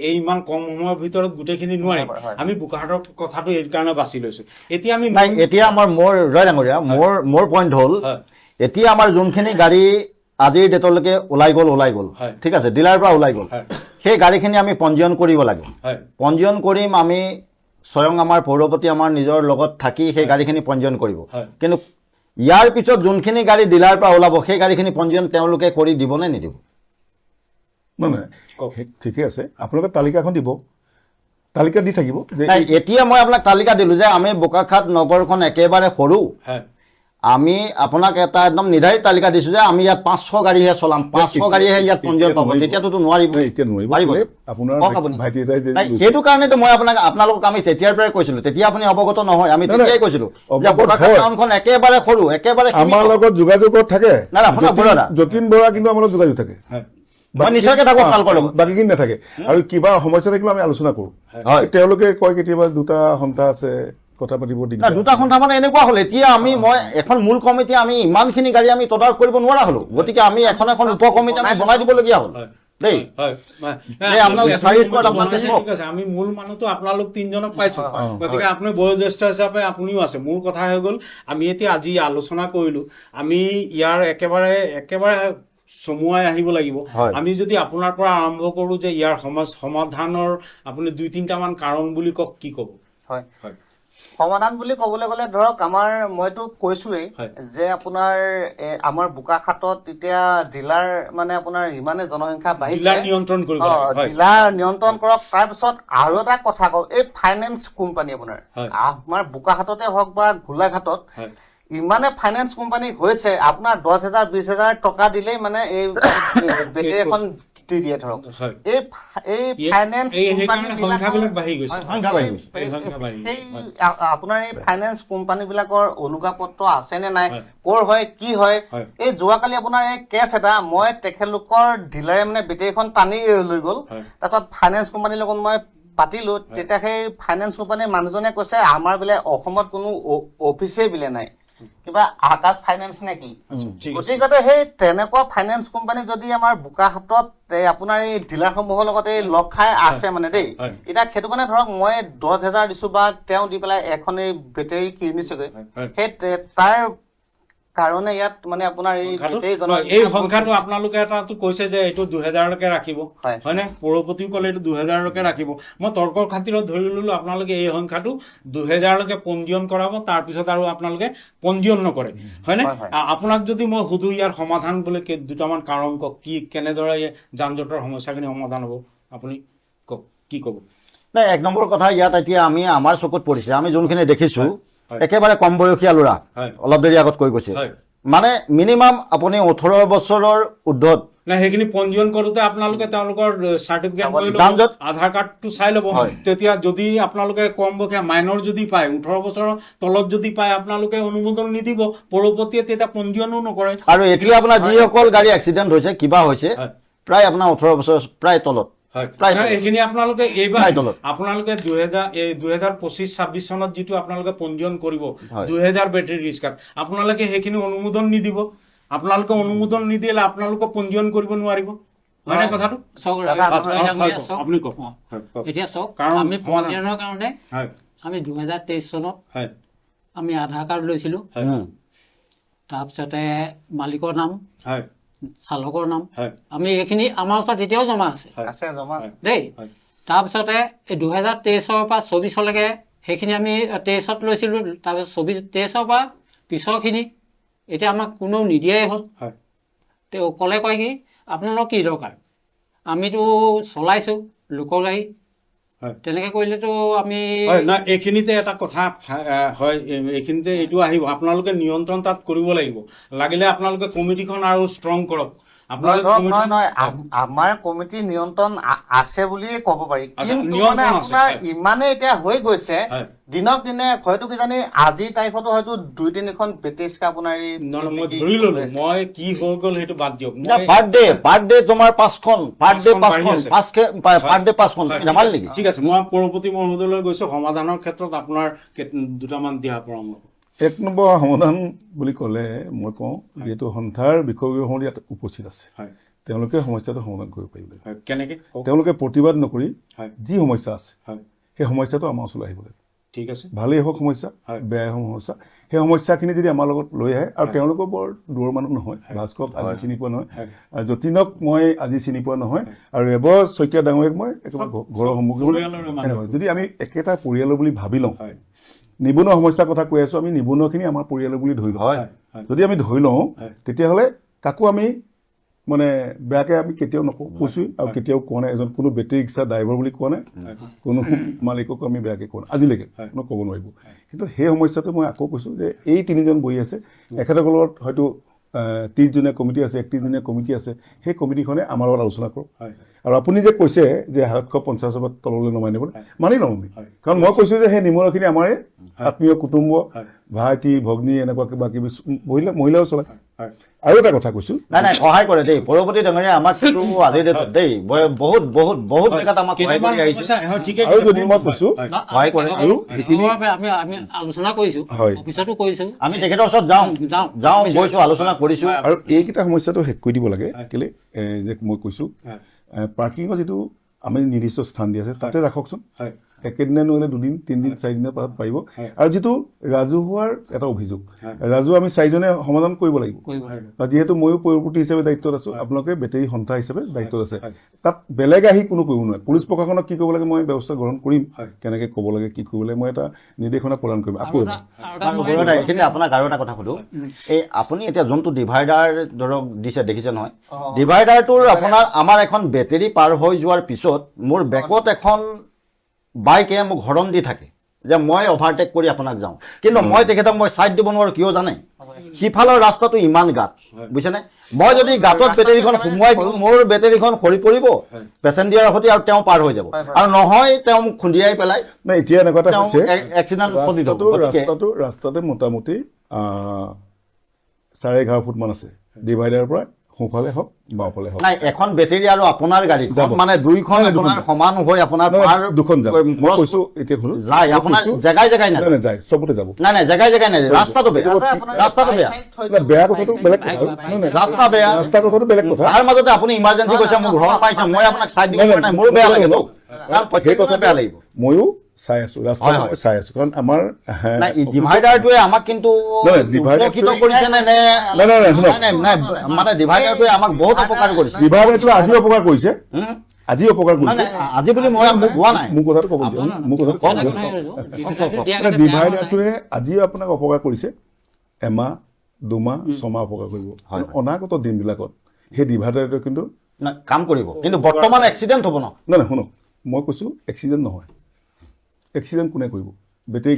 এই ইমান কম সময়ৰ ভিতৰত গোটেইখিনি নোৱাৰিম, আমি বোকাখাতৰ কথাটো এই কাৰণে বাছি লৈছো। এতিয়া আমি এতিয়া আমাৰ মোৰ পইণ্ট হ'ল এতিয়া আমাৰ যোনখিনি গাড়ী আজিৰ ডেটলৈকে ওলাই গ'ল, ঠিক আছে, ডিলাৰৰ পৰা ওলাই গ'ল, সেই গাড়ীখিনি আমি পঞ্জীয়ন কৰিব লাগে। পঞ্জীয়ন কৰিম আমি স্বয়ং আমাৰ পৌৰপতি আমাৰ নিজৰ লগত থাকি সেই গাড়ীখিনি পঞ্জীয়ন কৰিব, কিন্তু ইয়াৰ পিছত যোনখিনি গাড়ী ডিলাৰৰ পৰা ওলাব সেই গাড়ীখিনি পঞ্জীয়ন তেওঁলোকে কৰি দিবনে নিদিব? নহয় ঠিকে আছে, আপোনালোকে তালিকাখন দিব, তালিকা দি থাকিব। এতিয়া মই আপোনাক তালিকা দিলোঁ যে আমি বোকাখাত নগৰখন একেবাৰে সৰু, আমি আপোনাক এটা একদম নিৰ্ধাৰিত তালিকা দিছো যে আমি ইয়াত 500 গাড়ীহে চলাম, 500 গাড়ীহে ইয়াত পঞ্জীয়ন পাব, তেতিয়াতো নোৱাৰিব। সেইটো কাৰণেতো মই আপোনালোকক আমি তেতিয়াৰ পৰাই কৈছিলো, তেতিয়া আপুনি অৱগত নহয়, আমি তেতিয়াই কৈছিলো যে বোকাখাত টাউনখন একেবাৰে সৰু, একেবাৰে আমাৰ লগত যোগাযোগত থাকে। যতীন বৰা কিন্তু আমাৰ লগত যোগাযোগ থাকে, মই নিশ্চয়কৈ থাকোঁ আপোনালোকৰ লগত। বাকীখিনি নাথাকে আৰু কিবা সমস্যা থাকিলেও আমি আলোচনা কৰোঁ। হয়, তেওঁলোকে কয় কেতিয়াবা দুটা সন্থা আছে, কথা পাতিব দিগদাৰ। দুটা সন্থা মানে এনেকুৱা হ'ল, এতিয়া মই এখন মূল কমিটি আমি ইমানখিনি গাড়ী আমি তদাৰক কৰিব নোৱাৰা হ'লো, গতিকে আমি এখন উপ কমিটি আমি বনাই দিবলগীয়া হ'ল দেই। আমি মূল মানুহতো আপোনালোক তিনিজনক পাইছো, গতিকে আপুনি বয়োজ্যেষ্ঠ হিচাপে আপুনিও আছে। মোৰ কথা হৈ গ'ল, আমি এতিয়া আজি আলোচনা কৰিলো, আমি ইয়াৰ একেবাৰে চমুৱাই আহিব লাগিব। আমি যদি আপোনাৰ পৰা আৰম্ভ কৰো যে ইয়াৰ সমাধানৰ আপুনি 2-3টামান কাৰণ বুলি কওক, কি ক'ব? হয়, সমাধান বুলি ক'বলৈ গ'লে ধৰক মইতো কৈছোৱেই যে আপোনাৰ আমাৰ বোকাখাতত এতিয়া ডিলাৰ মানে আপোনাৰ ইমানে জনসংখ্যা বাঢ়িছে, ডিলাৰ নিয়ন্ত্ৰণ কৰিব, ডিলাৰ নিয়ন্ত্ৰণ কৰক। তাৰপিছত আৰু এটা কথা কওঁ, এই ফাইনেন্স কোম্পানী আপোনাৰ আমাৰ বোকাখাততে হওক বা গোলাঘাটত ইমানে ফাইনেন্স কোম্পানী হৈছে, আপোনাৰ 10,000-20,000 টকা দিলেই মানে এই বেটেৰী এখন দি দিয়ে ধৰক। এই ফাইনেন্স আপোনাৰ এই ফাইনেন্স কোম্পানী বিলাকৰ অনুজ্ঞাপত্ৰ আছে নে নাই, কৰ হয় কি হয়। এই যোৱাকালি আপোনাৰ এই কেছ এটা, মই তেখেতলোকৰ ডিলাৰে মানে বেটেৰীখন টানি লৈ গ'ল, তাৰপিছত ফাইনেন্স কোম্পানীৰ লগত মই পাতিলো, তেতিয়া সেই ফাইনেন্স কোম্পানীৰ মানুহজনে কৈছে আমাৰ বোলে অসমত কোনো অফিচেই বোলে নাই, কিবা আকাশ ফাইনেন্স নে কি। গতিকে সেই তেনেকুৱা ফাইনেন্স কোম্পানী যদি আমাৰ বোকাখাতত আপোনাৰ এই ডিলাৰসমূহৰ লগতে লগ খাই আছে মানে দেই, এতিয়া সেইটো মানে ধৰক মই 10,000 দিছো বা তেওঁ দি পেলাই এখন এই বেটেৰী কিনিছেগৈ, সেই তাৰ কাৰণে ইয়াত মানে আপোনাৰ এই সংখ্যাটো আপোনালোকে এটাটো কৈছে যে এইটো 2,000লৈকে ৰাখিব, হয়নে? পৌৰপতিও ক'লে এইটো 2,000লৈকে ৰাখিব। মই তৰ্কৰ খাতিৰত ধৰি ললো আপোনালোকে এই সংখ্যাটো 2,000লৈকে পঞ্জীয়ন কৰাব, তাৰপিছত আৰু আপোনালোকে পঞ্জীয়ন নকৰে, হয়নে? আপোনাক যদি মই সুধো ইয়াৰ সমাধান বোলে 2টামান কাৰণ কওক, কেনেদৰে যান জঁটৰ সমস্যাখিনি সমাধান হ'ব, আপুনি কওক, কি ক'ব? নাই, 1 নম্বৰ কথা, ইয়াত এতিয়া আমাৰ চকুত পৰিছে, আমি যোনখিনি দেখিছো একেবাৰে কম বয়সীয়া ল'ৰা, অলপ দেৰি আগত কৈ গৈছে, মানে মিনিমাম আপুনি 18 বছৰৰ ঊৰ্ধত। সেইখিনি পঞ্জীয়ন কৰোঁতে আপোনালোকে তেওঁলোকৰ চাৰ্টিফিকেট, আধাৰ কাৰ্ডটো চাই ল'ব। তেতিয়া যদি আপোনালোকে কম বয়সীয়া মাইনৰ যদি পায়, 18 বছৰৰ তলত যদি পায়, আপোনালোকে অনুমোদন নিদিব, পৌৰপতিয়ে তেতিয়া পঞ্জীয়নো নকৰে। আৰু এতিয়া আপোনাৰ যিসকল গাড়ী এক্সিডেণ্ট হৈছে, কিবা হৈছে, প্ৰায় আপোনাৰ 18 বছৰ প্ৰায় তলত। এইখিনি আপোনালোকে এইবাৰ আপোনালোকে 2025-26 চনত যিটো আপোনালোকে পঞ্জীয়ন কৰিব 2000 বেটেৰী ৰিক্সা, আপোনালোকে সেইখিনি অনুমোদন নিদিব। আপোনালোকে অনুমোদন নিদিলে আপোনালোকে পঞ্জীয়ন কৰিব নোৱাৰিব, হয়নে কথাটো? আপুনি কওক। এতিয়া চাওক, আমি পঞ্জীয়নৰ কাৰণে আমি 2023 চনত আমি আধাৰ কাৰ্ড লৈছিলো, তাৰপিছতে মালিকৰ নাম, চালকৰ নাম, আমি এইখিনি আমাৰ ওচৰত এতিয়াও জমা আছে দেই। তাৰপিছতে এই 2023-ৰ পৰা 24-লৈকে সেইখিনি আমি 23-ত লৈছিলো, তাৰপিছত 23-ৰ পৰা পিছৰখিনি এতিয়া আমাক কোনেও নিদিয়াই হ'ল। তেওঁ ক'লে কয় কি আপোনালোকৰ কি দৰকাৰ, আমিতো চলাইছো লোকৰ গাড়ী, তেনেকে কৰিলেতো আমি এইখিনিতে এটা কথা হয়, এইখিনিতে এইটো আহিব, আপোনালোকে নিয়ন্ত্ৰণ তাত কৰিব লাগিব, লাগিলে আপোনালোকে কমিটিখন আৰু ষ্ট্ৰং কৰক। আমাৰ কমিটি নিয়ন্ত্ৰণ আছে বুলিয়ে ক'ব পাৰি, কিন্তু মানে আপোনাৰ ইমানে এতিয়া হৈ গৈছে, দিনক দিনে হয়তো কিজানি আজিৰ তাৰিখতো হয়তো 2-3খন বেটেৰী ৰিক্সা আপোনাৰ মই ধৰি ললো, মই কি হৈ গ'ল সেইটো বাদ দিয়ক। পাৰ ডে তোমাৰ 5খন, পাৰ ডে 5খন ধেমালি নেকি? ঠিক আছে, মই পৌৰপতি মহোদয়লৈ গৈছো, সমাধানৰ ক্ষেত্ৰত আপোনাৰ 2টামান দিয়া পৰামৰ্শ। 1 নম্বৰ সমাধান বুলি ক'লে মই কওঁ, যিহেতু সন্থাৰ বিষয়সমূহ ইয়াত উপস্থিত আছে, তেওঁলোকে সমস্যাটো সমাধান কৰিব পাৰিব। কেনেকে? তেওঁলোকে প্ৰতিবাদ নকৰি যি সমস্যা আছে সেই সমস্যাটো আমাৰ ওচৰলৈ আহিব লাগে। ঠিক আছে, ভালেই হওক সমস্যা, বেয়াই হওক সমস্যা, সেই সমস্যাখিনি যদি আমাৰ লগত লৈ আহে, আৰু তেওঁলোকৰ বৰ দূৰৰ মানুহ নহয়, ভাস্কৰক আজি চিনি পোৱা নহয়, যতীনক মই আজি চিনি পোৱা নহয়, আৰু ৰেবৰ শইকীয়া ডাঙৰীয়াক মই একেবাৰে ঘৰৰ সন্মুখীন, যদি আমি একেটা পৰিয়ালৰ বুলি ভাবি লওঁ, নিবনুৱা সমস্যাৰ কথা কৈ আছো, আমি নিবনুৱাখিনি আমাৰ পৰিয়ালৰ বুলি ধৰি লওঁ। যদি আমি ধৰি লওঁ, তেতিয়াহ'লে কাকো আমি মানে বেয়াকৈ আমি কেতিয়াও নকওঁ, কৈছোঁ আৰু কেতিয়াও কোৱা নাই, এজন কোনো বেটেৰী ৰিক্সা ড্ৰাইভাৰ বুলি কোৱা নাই, কোনো মালিককো আমি বেয়াকৈ কোৱা নাই আজিলৈকে, কোনো ক'ব নোৱাৰিব। কিন্তু সেই সমস্যাটো মই আকৌ কৈছোঁ যে এই 3জন বহি আছে, এখেতসকলৰ লগত হয়তো 30জনীয়া কমিটি আছে, 31জনীয়া কমিটি আছে, সেই কমিটিখনে আমাৰ লগত আলোচনা কৰক। আৰু আপুনি যে কৈছে যে 750 তললৈ নমাই নিবলৈ, মানি লওঁ আমি, কাৰণ মই কৈছোঁ যে সেই নিবনুৱাখিনি আমাৰে আত্মীয় কুটুম্ব, ভাইটি ভগ্নী এনেকুৱা কিবা কিবি মহিলাও চলায় আৰু এটা কথা কৈছোঁ নাই সহায় কৰে দেই পৰৱৰ্তী ডাঙৰীয়া আমাক কিন্তু আজিৰ ডেটত দেই বহুত বহুত বহুত জেগাত আমাক সহায় কৰি আহিছে আৰু যদি মই কৈছোঁ সহায় কৰে আৰু সেইখিনি আমি আলোচনা কৰিছো হয়। অফিচতো কৰিছো আমি তেখেতৰ ওচৰত যাওঁ গৈছোঁ আলোচনা কৰিছোঁ আৰু এইকেইটা সমস্যাটো শেষ কৰি দিব লাগে কেলে যে মই কৈছোঁ পাৰ্কিঙৰ যিটো আমি নিৰ্দিষ্ট স্থান দি আছে তাতে ৰাখকচোন একেদিনা নহ'লে 2 দিন 3 দিন 4 দিনৰ পাছত পাৰিব আৰু যিটো ৰাজহুৱাৰ এটা অভিযোগ ৰাজহুৱা আমি 4জনে সমাধান কৰিব লাগিব যিহেতু ময়ো পৌৰপতি হিচাপে দায়িত্বত আছোঁ আপোনালোকে বেটেৰী সন্থা হিচাপে দায়িত্বত আছে তাত বেলেগ আহি কোনো কৰিব নোৱাৰে পুলিচ প্ৰশাসনক কি কৰিব লাগে মই ব্যৱস্থা গ্ৰহণ কৰিম কেনেকৈ ক'ব লাগে কি কৰিব লাগে মই এটা নিৰ্দেশনা প্ৰদান কৰিম আকৌ এইখিনি আপোনাক আৰু এটা কথা সুধো এই আপুনি এতিয়া যোনটো ডিভাইডাৰ ধৰক দিছে দেখিছে নহয় ডিভাইডাৰটোৰ আপোনাৰ আমাৰ এখন বেটেৰী পাৰ হৈ যোৱাৰ পিছত মোৰ বেকত এখন বাইকে মোক হৰণ দি থাকে যে মই অভাৰটেক কৰি আপোনাক যাওঁ কিন্তু মই তেখেতক মই ছাইড দিব নোৱাৰোঁ কিয় জানে সিফালৰ ৰাস্তাটো ইমান গাঁত বুজিছেনে মই যদি গাঁতত বেটেৰীখন সোমোৱাই দিওঁ মোৰ বেটেৰীখন সৰি পৰিব পেচেঞ্জাৰৰ সৈতে আৰু তেওঁ পাৰ হৈ যাব আৰু নহয় তেওঁ মোক খুন্দিয়াই পেলাই নাই এতিয়া এনেকুৱা এটা হৈছে এক্সিডেণ্ট ৰাস্তাতে মোটামুটি 11.5 ফুটমান আছে ডিভাইডাৰৰ পৰা সোঁফালে হওক বাওঁফালে হওক নাই এখন বেটেৰী আৰু আপোনাৰ গাড়ীখন মানে দুইখন আপোনাৰ সমান হৈ আপোনাৰ দুখন যাব মই কৈছোঁ এতিয়া শুনো যায় আপোনাৰ জেগাই জেগাই নাই যায় চবতে যাব নাই জেগাই জেগাই নাই ৰাস্তাটো বেয়া বেয়া কথাটো বেলেগ কথা ৰাস্তা বেয়া ৰাস্তা কথাটো বেলেগ কথা তাৰ মাজতে আপুনি ইমাৰ্জেঞ্চি কৈছে মোক হৰণ মাৰিছে মই আপোনাক চাই দিব পৰা নাই মোৰো বেয়া লাগিব সেই কথা বেয়া লাগিব ময়ো চাই আছোঁ ৰাস্তা চাই আছোঁ কাৰণ আমাৰ ডিভাইডাৰটোৱে আমাক কিন্তু উপকৃত কৰিছে নে মানে ডিভাইডাৰটোৱে আমাক বহুত অপকাৰ কৰিছে ডিভাইডাৰটোৱে আজি অপকাৰ কৰিছে আজি অপকাৰ কৰিছে আজি বুলি মই মোক কোৱা নাই মোৰ কথাটো ক'ব দিয়ক মোৰ কথাটো ক'ব দিয়ক ডিভাইডাৰটোৱে আজি আপোনাক অপকাৰ কৰিছে এমাহ 2 মাহ 6 মাহ অপকাৰ কৰিব অনাগত দিনবিলাকত সেই ডিভাইডাৰটোৱে কিন্তু কাম কৰিব কিন্তু বৰ্তমান এক্সিডেণ্ট হ'ব নাই শুনক মই কৈছোঁ এক্সিডেণ্ট নহয় এক্সিডেণ্ট কোনে কৰিব বেটেৰী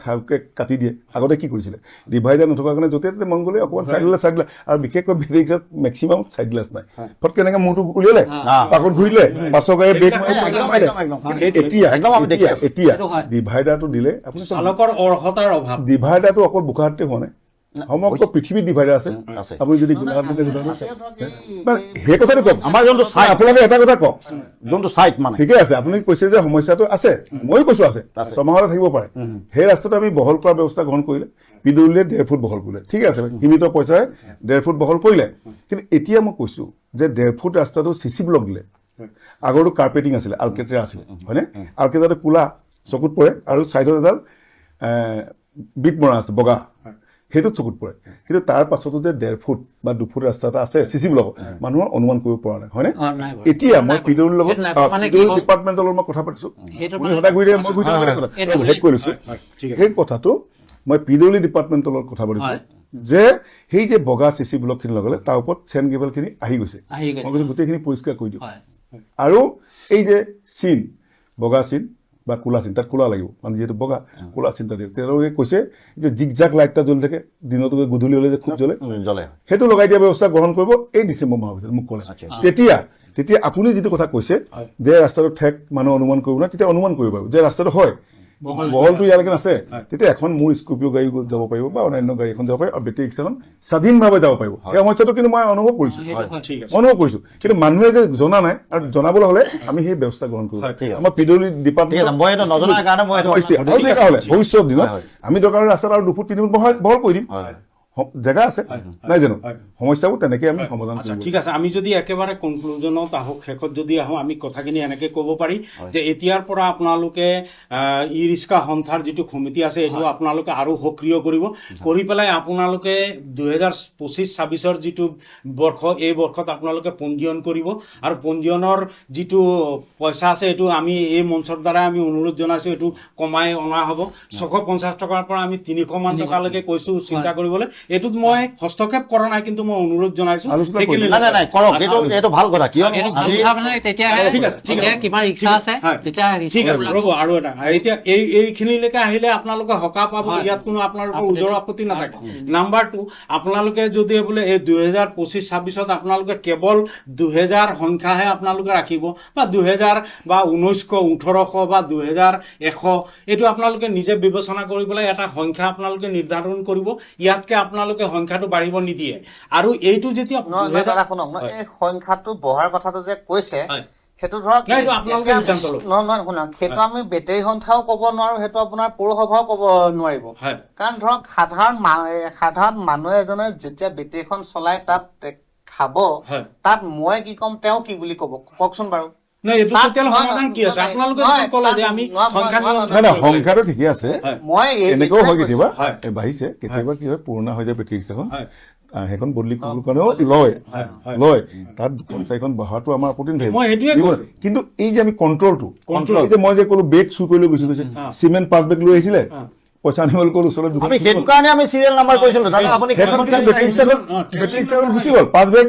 ঠাইকে কাটি দিয়ে আগতে কি কৰিছিলে ডিভাইডাৰ নথকাৰ কাৰণে য'তে ত'তে মন গ'লে অকণমান চাইড দিলে আৰু বিশেষকৈ বেটেৰী ৰিক্সাত মেক্সিমাম চাইড গ্লাছ নাই ফটকৈ এনেকৈ মূৰটো উলিয়ালে পাকত ঘূৰিলে পাছৰ গাড়ী ব্ৰেক এতিয়া ডিভাইডাৰটো দিলে আপুনি চালকৰ অৰ্হতাৰ অভাৱ ডিভাইডাৰটো অকল বোকাহাটতে হোৱা নাই সমগ্ৰ পৃথিৱীত ডিভাইডাৰ আছে আপুনি যদি সেই কথাটো কওক আমাৰ যোনটো চাই আপোনালোকে এটা কথা কওক যোনটো চাইট মানে ঠিকে আছে আপুনি কৈছে যে সমস্যাটো আছে ময়ো কৈছোঁ আছে 6 মাহলৈ থাকিব পাৰে সেই ৰাস্তাটো আমি বহল কৰাৰ ব্যৱস্থা গ্ৰহণ কৰিলে পিডব্লিউডিয়ে 1.5 ফুট বহল কৰিলে ঠিক আছে সীমিত পইচাৰে 1.5 ফুট বহল কৰিলে কিন্তু এতিয়া মই কৈছোঁ যে 1.5 ফুট ৰাস্তাটো চিচি ব্লক দিলে আগৰটো কাৰ্পেটিং আছিলে আলকেট্ৰা আছিলে হয়নে আলকেট্ৰাটো কোলা চকুত পৰে আৰু ছাইডত এডাল বিট মৰা আছে বগা সেইটো চকুত পৰে কিন্তু তাৰ পাছতো যে 1.5 ফুট বা 2 ফুট ৰাস্তা এটা আছে চিচি ব্লক মানুহৰ অনুমান কৰিব পৰা নাই হয়নে এতিয়া মই পিডব্লিউডিৰ লগত ডিপাৰ্টমেণ্টৰ লগত মই কথা পাতিছোঁ সদায় ঘূৰি মই হেড কৰিছোঁ সেই কথাটো মই পিডব্লিউডি ডিপাৰ্টমেণ্টৰ লগত কথা পাতিছোঁ যে সেই যে বগা চিচি ব্লকখিনি লগালে তাৰ ওপৰত চেন কেবলখিনি আহি গৈছে মই কৈছোঁ গোটেইখিনি পৰিষ্কাৰ কৰি দিওঁ আৰু এই যে চিন বগা চিন বা কোলা চিন তাত কোলা লাগিব মানে যিহেতু বগা কোলা চিন্তা দিয়ে তেওঁলোকে কৈছে যে জিগজাক লাইট এটা জ্বলি থাকে দিনতো গধূলি হ'লে যে খুব জ্বলে সেইটো লগাই দিয়া ব্যৱস্থা গ্ৰহণ কৰিব এই ডিচেম্বৰ মাহৰ ভিতৰত মোক ক'লে তেতিয়া আপুনি যিটো কথা কৈছে যে ৰাস্তাটো ঠেক মানুহ অনুমান কৰিব নাই তেতিয়া অনুমান কৰিব পাৰিব যে ৰাস্তাটো হয় বহলটো ইয়ালৈকে আছে তেতিয়া এখন মোৰ স্কৰ্পিঅ' গাড়ী যাব পাৰিব বা অন্যান্য গাড়ী এখন যাব পাৰিব আৰু বেটেৰী ৰিক্সাখন স্বাধীনভাৱে যাব পাৰিব সেই সমস্যাটো কিন্তু মই অনুভৱ কৰিছোঁ কিন্তু মানুহে যে জনা নাই আৰু জনাবলৈ হ'লে আমি সেই ব্যৱস্থা গ্ৰহণ কৰিব আমাৰ পিডব্লিউডি ডিপাৰ্টমেণ্ট ভৱিষ্যত দিনত আমি দৰকাৰ ৰাস্তাত আৰু 2 ফুট 3 ফুট বহল কৰি দিম জেগা আছে নাই জানো সমস্যাবোৰ তেনেকৈ আমি সমাধান কৰিম ঠিক আছে আমি যদি একেবাৰে কনক্লুজনত আহোঁ শেষত যদি আহোঁ আমি কথাখিনি এনেকৈ ক'ব পাৰি যে এতিয়াৰ পৰা আপোনালোকে ই ৰিক্সা সন্থাৰ যিটো সমিতি আছে এইটো আপোনালোকে আৰু সক্ৰিয় কৰি পেলাই আপোনালোকে 2025-26 যিটো বৰ্ষ এই বৰ্ষত আপোনালোকে পঞ্জীয়ন কৰিব আৰু পঞ্জীয়নৰ যিটো পইচা আছে এইটো আমি এই মঞ্চৰ দ্বাৰা আমি অনুৰোধ জনাইছোঁ এইটো কমাই অনা হ'ব 650 টকাৰ পৰা আমি 300 মান টকালৈকে কৈছোঁ চিন্তা কৰিবলৈ এইটোত মই হস্তক্ষেপ কৰা নাই, কিন্তু মই অনুৰোধ জনাইছো আলোচনা সেইখিনি কৰিম। নাই কৰক, এইটো ভাল কথা, কিয়নো এইটো ভাল আজি কথা মানে তেতিয়াহে ঠিক আছে, ঠিক আছে। তেতিয়া কিমান ৰিক্সা আছে হয়। তেতিয়া ঠিক আছে, ৰিক্সা ৰ'ব আৰু এটা এতিয়া এইখিনিলৈকে আহিলে আপোনালোকে সকাহ পাব, ইয়াত কোনো আপোনালোকৰ ওজৰ আপত্তি নাথাকে। নাম্বাৰ 2, আপোনালোকে যদি বোলে এই 2025-26 আপোনালোকে কেৱল 2000 সংখ্যাহে আপোনালোকে ৰাখিব, বা 2000 বা 1900 1800 বা 2100, এইটো আপোনালোকে নিজে বিবেচনা কৰি পেলাই এটা সংখ্যা আপোনালোকে নিৰ্ধাৰণ কৰিব। ইয়াতকে আপোনালোকে সংখ্যাটো বাঢ়িব নিদিয়ে। আৰু এইটো যেতিয়া নহয় দাদা শুনক, মই এই সংখ্যাটো বঢ়াৰ কথাটো যে কৈছে হয়। সেইটো ধৰক নাই, এইটো আপোনালোকে এতিয়া- সিদ্ধান্ত ল'ব। নহয় শুনক, সেইটো আমি বেটেৰী সংখ্যাও ক'ব নোৱাৰো, সেইটো আপোনাৰ পৌৰসভাও ক'ব নোৱাৰিব। হয়। কাৰণ ধৰক সাধাৰণ মানুহ এজনে যেতিয়া বেটেৰীখন চলাই তাত খাব, হয়। তাত মই কি ক'ম, তেওঁ কি বুলি ক'ব, কওকচোন বাৰু। নাই, এইটো তেতিয়াহ'লে সমাধান কি আছে? আপোনালোকে যদি ক'লে যে আমি সংখ্যা নাই নাই, সংখ্যাটো ঠিকে আছে। মই এনেকুৱাও হয় কেতিয়াবা হয়। বাঢ়িছে, কেতিয়াবা কি হয় পুৰণা হৈ যায় বেটেৰী ৰিক্সাখন, হয়। সেইখন বদলি কৰিবৰ কাৰণেও লয় তাত 2-4খন বহাটো আমাৰ আপত্তি নাথাকে। মই সেইটোৱে দিব। কৈছো। কিন্তু এই যে আমি কণ্ট্ৰলটো, Control। এই যে মই যে ক'লো বেগ চুৰ কৰি লৈ গৈছো, চিমেণ্ট 5 বেগ লৈ আহিছিলে, পইচা আনিবলৈ ক'লো, ওচৰত দোকান আমি সেইটো কাৰণে আমি চিৰিয়েল নাম্বাৰ কৰিছিলো দাদা, আপুনি সেইখন সেইখন কিন্তু বেটেৰী ৰিক্সাখন গুচি গ'ল, 5 বেগ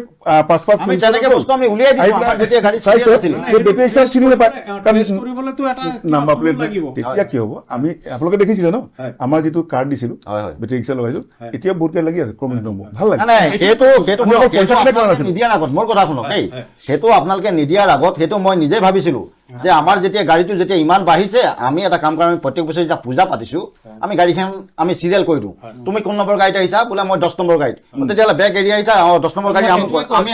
5 আমি তেনেকে বস্তু আমি উলিয়াই দিছো, আমাৰ যেতিয়া গাড়ী চাইছে চিৰিয়েল আছিলে। সেই বেটেৰী ৰিক্সা চিনি নাপায়, কাৰণ টেষ্ট কৰিবলৈতো এটা নাম্বাৰ প্লেট লাগিব। তেতিয়া কি হ'ব, আমি আপোনালোকে দেখিছিলে ন হয়। আমাৰ যিটো কাৰ্ড দিছিলো হয়, হয়। বেটেৰী ৰিক্সা লগাইছো, এতিয়া বহুত লাগি আছে ক্ৰমিক নম্বৰ, ভাল লাগে। নাই সেইটো আমি অকল পইচা কাৰণে কৰা নাছিলো। নিদিয়াৰ আগত মোৰ কথা শুনক, দেই সেইটো আপোনালোকে নিদিয়াৰ আগত সেইটো মই নিজে ভাবিছিলো যে আমাৰ যেতিয়া গাড়ীটো যেতিয়া ইমান বাঢ়িছে, আমি এটা কাম কৰিম, আমি প্ৰত্যেক বছৰ যেতিয়া পূজা পাতিছো আমি গাড়ীখন আমি চিৰিয়েল কৰি দিওঁ, তুমি কোন নম্বৰ গাড়ীত আহিছা, বোলে মই 10 নম্বৰ গাড়ীত, তেতিয়াহ'লে বেগ এৰি আহিছা, 10 নম্বৰ গাড়ী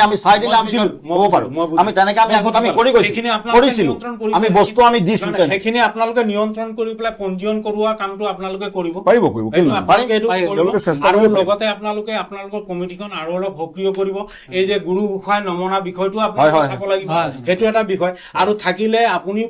আমি চাই দিলে আমি ক'ব পাৰো। আমি তেনেকে আমি আগত আমি কৰি গৈছো, কৰিছিলো, আমি বস্তু আমি দিছো। সেইখিনি আপোনালোকে নিয়ন্ত্ৰণ কৰি পেলাই পঞ্জীয়ন কৰোৱা কামটো আপোনালোকে কৰিব পাৰিব কৰিব, এইটো কেলে আপোনালোকে এইটো পাৰিব। কৰিব। তেওঁলোকে চেষ্টা আৰু কৰিব পাৰিব। লগতে আপোনালোকৰ কমিটিখন আৰু অলপ সক্ৰিয় কৰিব। এই যে গুৰু গোসাঁই নমনা বিষয়টো হয়, আপোনালোকে হয়। চাব লাগিব, সেইটো এটা বিষয়। আৰু থাকিলে আপুনিও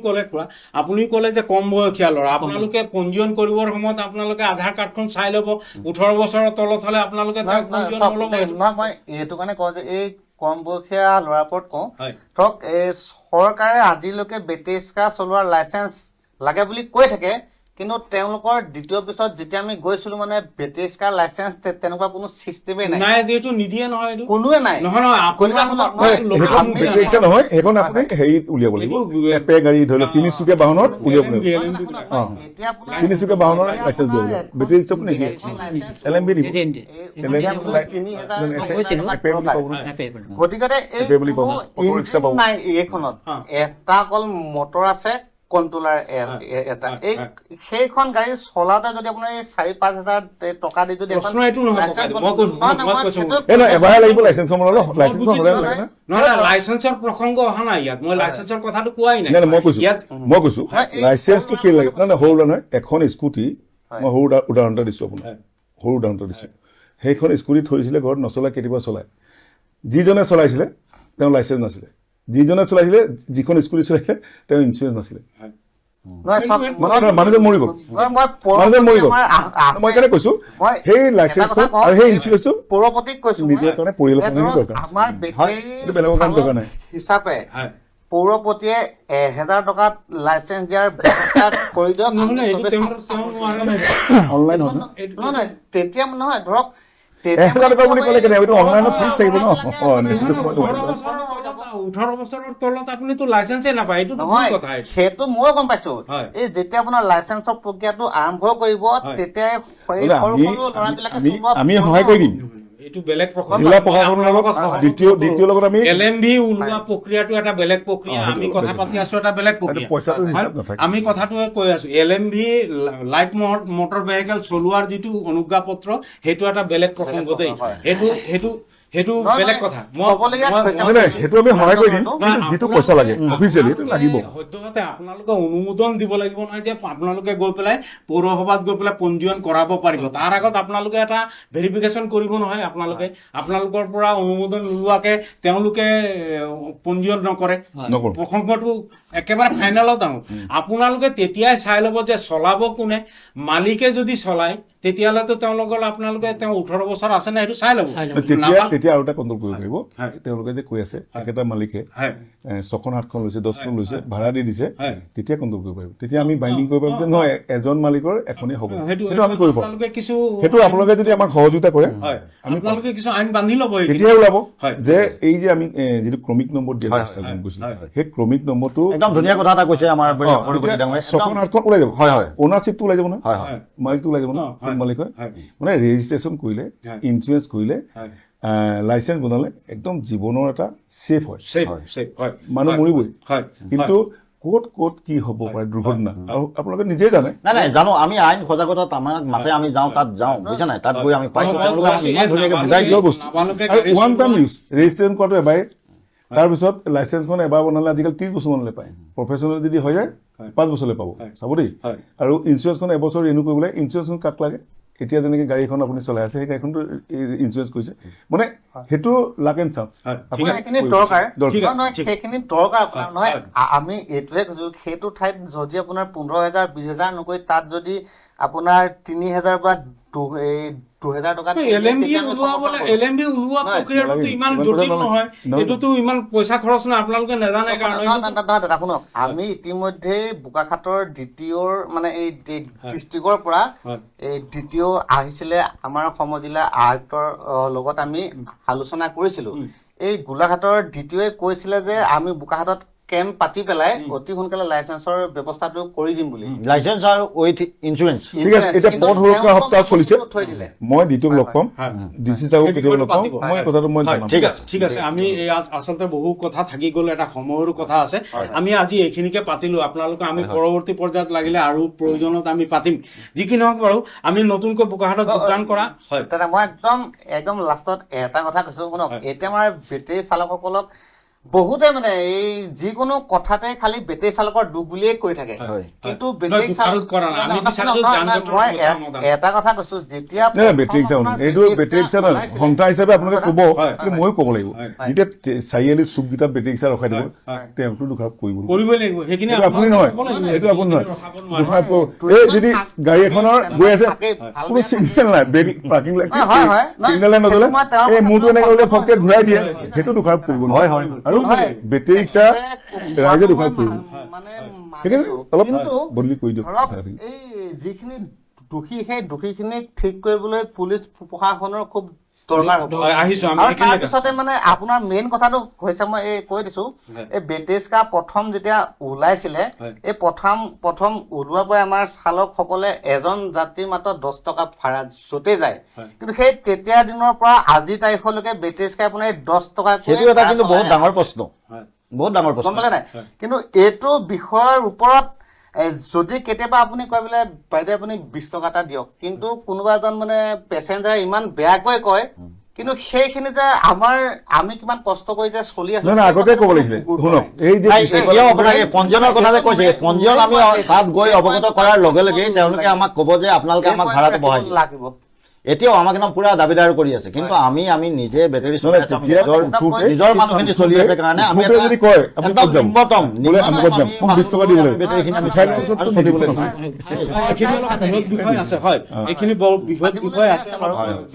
ক'লে যে কম বয়সীয়া ল'ৰা, আপোনালোকে পঞ্জীয়ন কৰিবৰ সময়ত আপোনালোকে আধাৰ কাৰ্ডখন চাই ল'ব, 18 বছৰৰ তলত হলে আপোনালোকে তাক পঞ্জীয়ন নল'ব। নহয় মই এইটো কাৰণে কওঁ যে এই কম বয়সীয়া ল'ৰাৰ ওপৰত কওঁ, হয়। ধৰক এই চৰকাৰে আজিলৈকে বেটেৰী ৰিক্সা চলোৱাৰ লাইচেন্স লাগে বুলি কৈ থাকে, কিন্তু তেওঁলোকৰ দ্বিতীয় পিছত যেতিয়া আমি গৈছিলো মানে বেটেৰী ৰিক্সাৰ লাইচেন্স তেনেকুৱা কোনো চিষ্টেমেই নাই, নাই, যিহেতু নিদিয়ে নহয় এইটো। কোনোৱে নাই। নহয় সেইখন বেটেৰী ৰিক্সা নহয়, সেইখন আপুনি হেৰিত উলিয়াব লাগিব, এপে গাড়ী ধৰি লওক, তিনিচুকীয়া বাহনত উলিয়াব লাগিব, এতিয়া আপোনাৰ তিনিচুকীয়া বাহনৰ লাইচেন্স দিব লাগিব, বেটেৰী ৰিক্সা আপুনি নিদিয়ে, LMB দিব, গতিকে এপে বুলি ক'ব, অটো ৰিক্সা পাব। নাই এইখনত এটা অকল মটৰ আছে, কণ্ট্ৰলাৰ এটা, এই সেইখন গাড়ী চলাওঁতে যদি আপোনাৰ এই 4-5 হাজাৰ টকা দি যদি এখন প্ৰশ্ন এইটো নহয়, লাইচেন্স মই কৈছো, নহয়, মই নহয়, কৈছো। সেইটো- এই নহয়, এবাৰহে লাগিব লাইচেন্সখন বনালে, লাইচেন্সখন হ'লে লাগে না। নহয়, লাইচেন্সৰ প্ৰসংগ অহা নাই ইয়াত, মই লাইচেন্সৰ কথাটো কোৱাই নাই। নাই মই কৈছো ইয়াত লাইচেন্সটো কি লাগে, নাই সৰু নহয়, এখন স্কুটি, মই সৰু উদাহৰণ এটা দিছো আপোনাক, সৰু উদাহৰণ এটা দিছো, সেইখন স্কুটি থৈছিলে ঘৰত, নচলাই, কেতিয়াবা চলায়, যিজনে চলাইছিলে তেওঁ লাইচেন্স নাছিলে, যিজনে চলাইছিলে, যিখন স্কুটি চলাইছিলে তেওঁ ইঞ্চুৰেঞ্চ নাছিলে, মানুহজন মৰি গ'ল, মানুহজন মৰি গ'ল। মই সেইকাৰণে কৈছো সেই লাইচেন্সটো আৰু সেই ইঞ্চুৰেঞ্চটো পৌৰপতিক কৈছো নিজৰ কাৰণে, পৰিয়ালৰ কাৰণে দৰকাৰ আছে। আমাৰ এইটো বেলেগৰ কাৰণে দৰকাৰ নাই। হিচাপে পৌৰপতিয়ে 1000 টকাত লাইচেন্স দিয়াৰ ব্যৱস্থা কৰি দিয়ক। নহ'লে এইটো তেওঁ নোৱাৰে নাই। অনলাইন হয় ন, নহয় তেতিয়া নহয়, ধৰক 1000 টকা বুলি ক'লে কেনেকৈ, এইটো অনলাইনত ফিজ থাকিব ন। 18 বছৰৰ তলত আপুনিতো লাইচেন্সে নাপায়, এইটোতো ভুল নহয়, কথা। সেইটো ময়ো গম পাইছো। হয়। এই যেতিয়া আপোনাৰ লাইচেন্সৰ প্ৰক্ৰিয়াটো আৰম্ভ কৰিব, তেতিয়া এই সৰু সৰু ল'ৰাবিলাকে আমি সহায় কৰি দিম, এইটো বেলেগ জিলা প্ৰশাসনৰ লগত দ্বিতীয় লগত আমি LMV ওলোৱা প্ৰক্ৰিয়াটো এটা বেলেগ প্ৰক্ৰিয়া, আমি কথা পাতি আছো এটা বেলেগ প্ৰক্ৰিয়া। পইচাটো হিচাপ নাথাকে। আমি কথাটোৱে কৈ আছো, LMV লাইট মটৰ ভেহিকেল চলোৱাৰ যিটো অনুজ্ঞাপত্ৰ, সেইটো এটা বেলেগ প্ৰসংগ দেই, সেইটো বেলেগ কথা। সেইটো আমি সহায় কৰি দিম, কিন্তু যিটো পইচা লাগে অফিচিয়েলি সেইটো লাগিব। সদ্যহতে আপোনালোকে অনুমোদন দিব লাগিব নহয়, যে আপোনালোকে গৈ পেলাই পৌৰসভাত গৈ পেলাই পঞ্জীয়ন কৰাব পাৰিব। তাৰ আগত আপোনালোকে এটা ভেৰিফিকেশ্যন কৰিব নহয়, আপোনালোকৰ পৰা অনুমোদন নোলোৱাকে তেওঁলোকে পঞ্জীয়ন নকৰে। প্ৰসংগটো একেবাৰে ফাইনেলত আহো, আপোনালোকে তেতিয়াই চাই ল'ব যে চলাব কোনে। মালিকে যদি চলায় তেতিয়াহ'লেতো তেওঁলোকৰ আপোনালোকে 18 বছৰ আছে নে সেইটো চাই ল'ব। তেতিয়া আৰু এটা কণ্ট্ৰল কৰিব পাৰিব। তেওঁলোকে যে কৈ আছে একেটা মালিকে 6খন 8খন লৈছে 10খন লৈছে ভাড়া দি দিছে, তেতিয়া কণ্ট্ৰল কৰিব পাৰিব। তেতিয়া আমি বাইণ্ডিং কৰিব পাৰিম যে নহয় এজন মালিকৰ এখনেই হ'ব, সেইটো আমি কৰিব পাৰোঁ। সেইটো আপোনালোকে যদি আমাক সহযোগিতা কৰে আপোনালোকে কিছু আইন বান্ধি ল'ব, তেতিয়াই ওলাব যে এই যে আমি যিটো ক্ৰমিক নম্বৰ দিয়া ব্যৱস্থা কৰিছিলোঁ, সেই ক্ৰমিক নম্বৰটো একদম ধুনীয়া কথা এটা কৈছে আমাৰ 6খন 8খন ওলাই যাব, অ'নাৰশ্বিপটো ওলাই যাব ন, মালিকটো ওলাই যাব ন, মালিক হয় মানে ৰেজিষ্ট্ৰেশ্যন কৰিলে, ইঞ্চুৰেঞ্চ কৰিলে, লাইচেঞ্চ বনালে একদম জীৱনৰ এটা ছেফ হয়, মানুহ মৰিবই। কিন্তু ক'ত ক'ত কি হ'ব পাৰে দুৰ্ঘটনা আৰু আপোনালোকে নিজেই জানে। নাই জানো, আমি আইন সজাগতাত আমাক মাতে, আমি যাওঁ তাত যাওঁ, বুজিছা নাই, তাত গৈ আমি পাইছোঁ, তেওঁলোকে আমাক ইমান ধুনীয়াকৈ বুজাই দিয়া বস্তু। ওৱান টাইম ইউজ ৰেজিষ্ট্ৰেশ্যন কৰাটো এবাৰে, তাৰপিছত লাইচেঞ্চখন এবাৰ বনালে আজিকালি 30 বছৰমানলৈ পায়, প্ৰফেচনেল যদি হৈ যায় 5 বছৰলৈ পাব, চাব দেই। আৰু ইঞ্চুৰেঞ্চখন এবছৰ ৰিনিউ কৰিবলৈ, ইঞ্চুৰেঞ্চখন কাক লাগে, এতিয়া যেনেকৈ গাড়ীখন আপুনি চলাই আছে সেই গাড়ীখনটো ইঞ্চুৰেঞ্চ কৰিছে, মানে সেইটো লাক এণ্ড চান্স সেইখিনি দৰকাৰ নহয়। আমি এইটোৱে কৈছো, সেইটো ঠাইত যদি আপোনাৰ 15,000 20,000 নকৈ তাত যদি আপোনাৰ 3,000 বা 2,000 টকা LMB ওলোৱা প্ৰক্ৰিয়াটো ইমান জটিল নহয়, এইটোতো ইমান পইচা খৰচ নহয়, আপোনালোকে নাজানে কাৰণে। দাদা শুনক, আমি ইতিমধ্যে বোকাখাটৰ দ্বিতীয়ৰ মানে এই ডিষ্ট্ৰিক্টৰ পৰা এই দ্বিতীয় আহিছিলে আমাৰ সমজিলা আয়ুক্তৰ লগত আমি আলোচনা কৰিছিলো। এই গোলাঘাটৰ দ্বিতীয়ই কৈছিলে যে আমি বোকাখাটত কেম্প পাতি পেলাই অতি সোনকালে লাইচেন্সৰ ব্যৱস্থাটো কৰি দিম বুলি, লাইচেন্স আৰু উইথ ইঞ্চুৰেঞ্চ। ঠিক আছে, এতিয়া পথ সুৰক্ষা সপ্তাহ চলিছে, মই দ্বিতীয়ক লগ পাম, ডিচি চাহক কেতিয়াবা লগ পাম, মই কথাটো মই জনাম। ঠিক আছে, আমি আচলতে বহু কথা থাকি গ'ল, এটা সময়ৰো কথা আছে। আমি আজি এইখিনিকে পাতিলো, আপোনালোকে আমি পৰৱৰ্তী পৰ্যায়ত লাগিলে আৰু প্ৰয়োজনত আমি পাতিম। যি কি নহওক বাৰু, আমি নতুনকৈ বোকাখাটত যোগদান কৰা হয়। দাদা মই একদম লাষ্টত এটা কথা কৈছো শুনক, এতিয়া আমাৰ বেটেৰী চালকসকলক বহুতে মানে এই যিকোনো কথাতে খালি বেটেৰী চালকৰ দুখ বুলিয়ে কৈ থাকে, কিন্তু বেটেৰী চালক মই এটা কথা কৈছো, যেতিয়া বেটেৰী সংস্থা হিচাপে আপোনালোকে ক'ব, কিন্তু ময়ো ক'ব লাগিব, যেতিয়া চাৰিআলি চুককেইটাত বেটেৰী ৰিক্সা ৰখাই দিব তেওঁতো দোষাৰোপ কৰিবই লাগিব। সেইখিনি আপুনি নহয়, এইটো আপুনি নহয়, এই যদি গাড়ী এখনৰ গৈ আছে কোনো চিগনেল নাই, পাৰ্কিং লাইট চিগনেলে নগ'লে এই মূৰটো এনেকে হ'লে ফককে ঘূৰাই দিয়ে, সেইটো দোষাৰোপ কৰিব নহয়। আৰু বেটেৰী ৰিক্সা ৰাইজে দোষাৰোপ কৰিব, ঠিক আছে, অলপ বদলি কৰি দিয়ক। এই যিখিনি দোষী সেই দোষীখিনিক ঠিক কৰিবলৈ পুলিচ প্ৰশাসনৰ খুব দৰকাৰ হ'ব। আৰু তাৰপিছতে মানে আপোনাৰ মেইন কথাটো হৈছে, মই এই কৈ দিছো, এই বেটেৰী ৰিক্সা প্ৰথম যেতিয়া ওলাইছিলে, এই প্ৰথম ওলোৱাৰ পৰাই আমাৰ চালকসকলে এজন যাত্ৰী মাত্ৰ 10 টকা ভাড়া য'তে যায়, কিন্তু সেই তেতিয়া দিনৰ পৰা আজিৰ তাৰিখলৈকে বেটেৰী ৰিক্সা আপোনাৰ 10 টকা, সেইটো এটা কিন্তু বহুত ডাঙৰ প্ৰশ্ন, বহুত ডাঙৰ প্ৰশ্ন, গম পালে নাই? কিন্তু এইটো বিষয়ৰ ওপৰত যদি কেতিয়াবা আপুনি কয় বোলে বাইদেউ আপুনি 20 টকা এটা দিয়ক, কিন্তু কোনোবা এজন মানে পেচেঞ্জাৰে ইমান বেয়াকৈ কয়, কিন্তু সেইখিনি যে আমি কিমান কষ্ট কৰি যে চলি আছো, আগতে ক'ব লাগিছিলে। শুনক, এই যে পঞ্জীয়নৰ কথা যে কৈছে, পঞ্জীয়ন আমি তাত গৈ অৱগত কৰাৰ লগে লগে তেওঁলোকে আমাক ক'ব যে আপোনালোকে আমাক ভাড়াটো বঢ়াই লাগিব। এতিয়াও আমাক একদম পুৰা দাবীদাৰ কৰি আছে, কিন্তু আমি নিজে বেটেৰী নিজৰ মানুহখিনি চলি আছে কাৰণে আমি এইখিনি বৰ বৃহৎ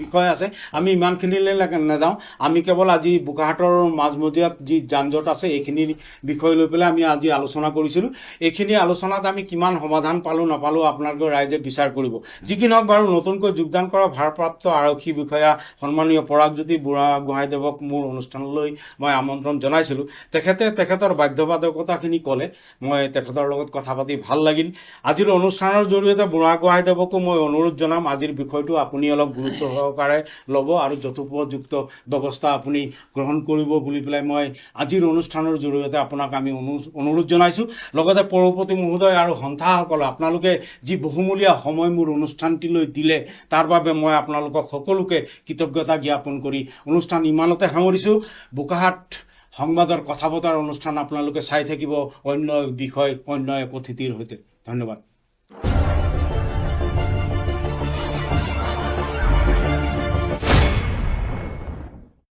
বিষয় আছে, আমি ইমানখিনিলৈ নাযাওঁ। আমি কেৱল আজি বোকাখাটৰ মাজমজিয়াত যি যান জঁট আছে এইখিনিৰ বিষয় লৈ পেলাই আমি আজি আলোচনা কৰিছিলোঁ। এইখিনি আলোচনাত আমি কিমান সমাধান পালোঁ নাপালোঁ আপোনালোকে ৰাইজে বিচাৰ কৰিব। যি কি নহওক বাৰু, নতুনকৈ যোগদান কৰা ভাৰপ্ৰাপ্ত আৰক্ষী বিষয়া সন্মানীয় পৰাগজ্যোতি বুঢ়াগোহাঁইদেৱক মোৰ অনুষ্ঠানলৈ মই আমন্ত্ৰণ জনাইছিলোঁ। তেখেতৰ বাধ্যবাধকতাখিনি ক'লে, মই তেখেতৰ লগত কথা পাতি ভাল লাগিল। আজিৰ অনুষ্ঠানৰ জৰিয়তে বুঢ়াগোহাঁইদেৱকো মই অনুৰোধ জনাম, আজিৰ বিষয়টো আপুনি অলপ গুৰুত্ব সহকাৰে ল'ব আৰু যথোপযুক্ত ব্যৱস্থা আপুনি গ্ৰহণ কৰিব বুলি পেলাই মই আজিৰ অনুষ্ঠানৰ জৰিয়তে আপোনাক আমি অনুৰোধ জনাইছোঁ। লগতে পৌৰপতি মহোদয় আৰু সন্থাসকল, আপোনালোকে যি বহুমূলীয়া সময় মোৰ অনুষ্ঠানটিলৈ দিলে তাৰ বাবে মই আপোনালোকক সকলোকে কৃতজ্ঞতা জ্ঞাপন কৰি অনুষ্ঠান ইমানতে সামৰিছোঁ। বোকাখাট সংবাদৰ কথা বতৰাৰ অনুষ্ঠান আপোনালোকে চাই থাকিব অন্য বিষয়, অন্য এক অতিথিৰ সৈতে। ধন্যবাদ।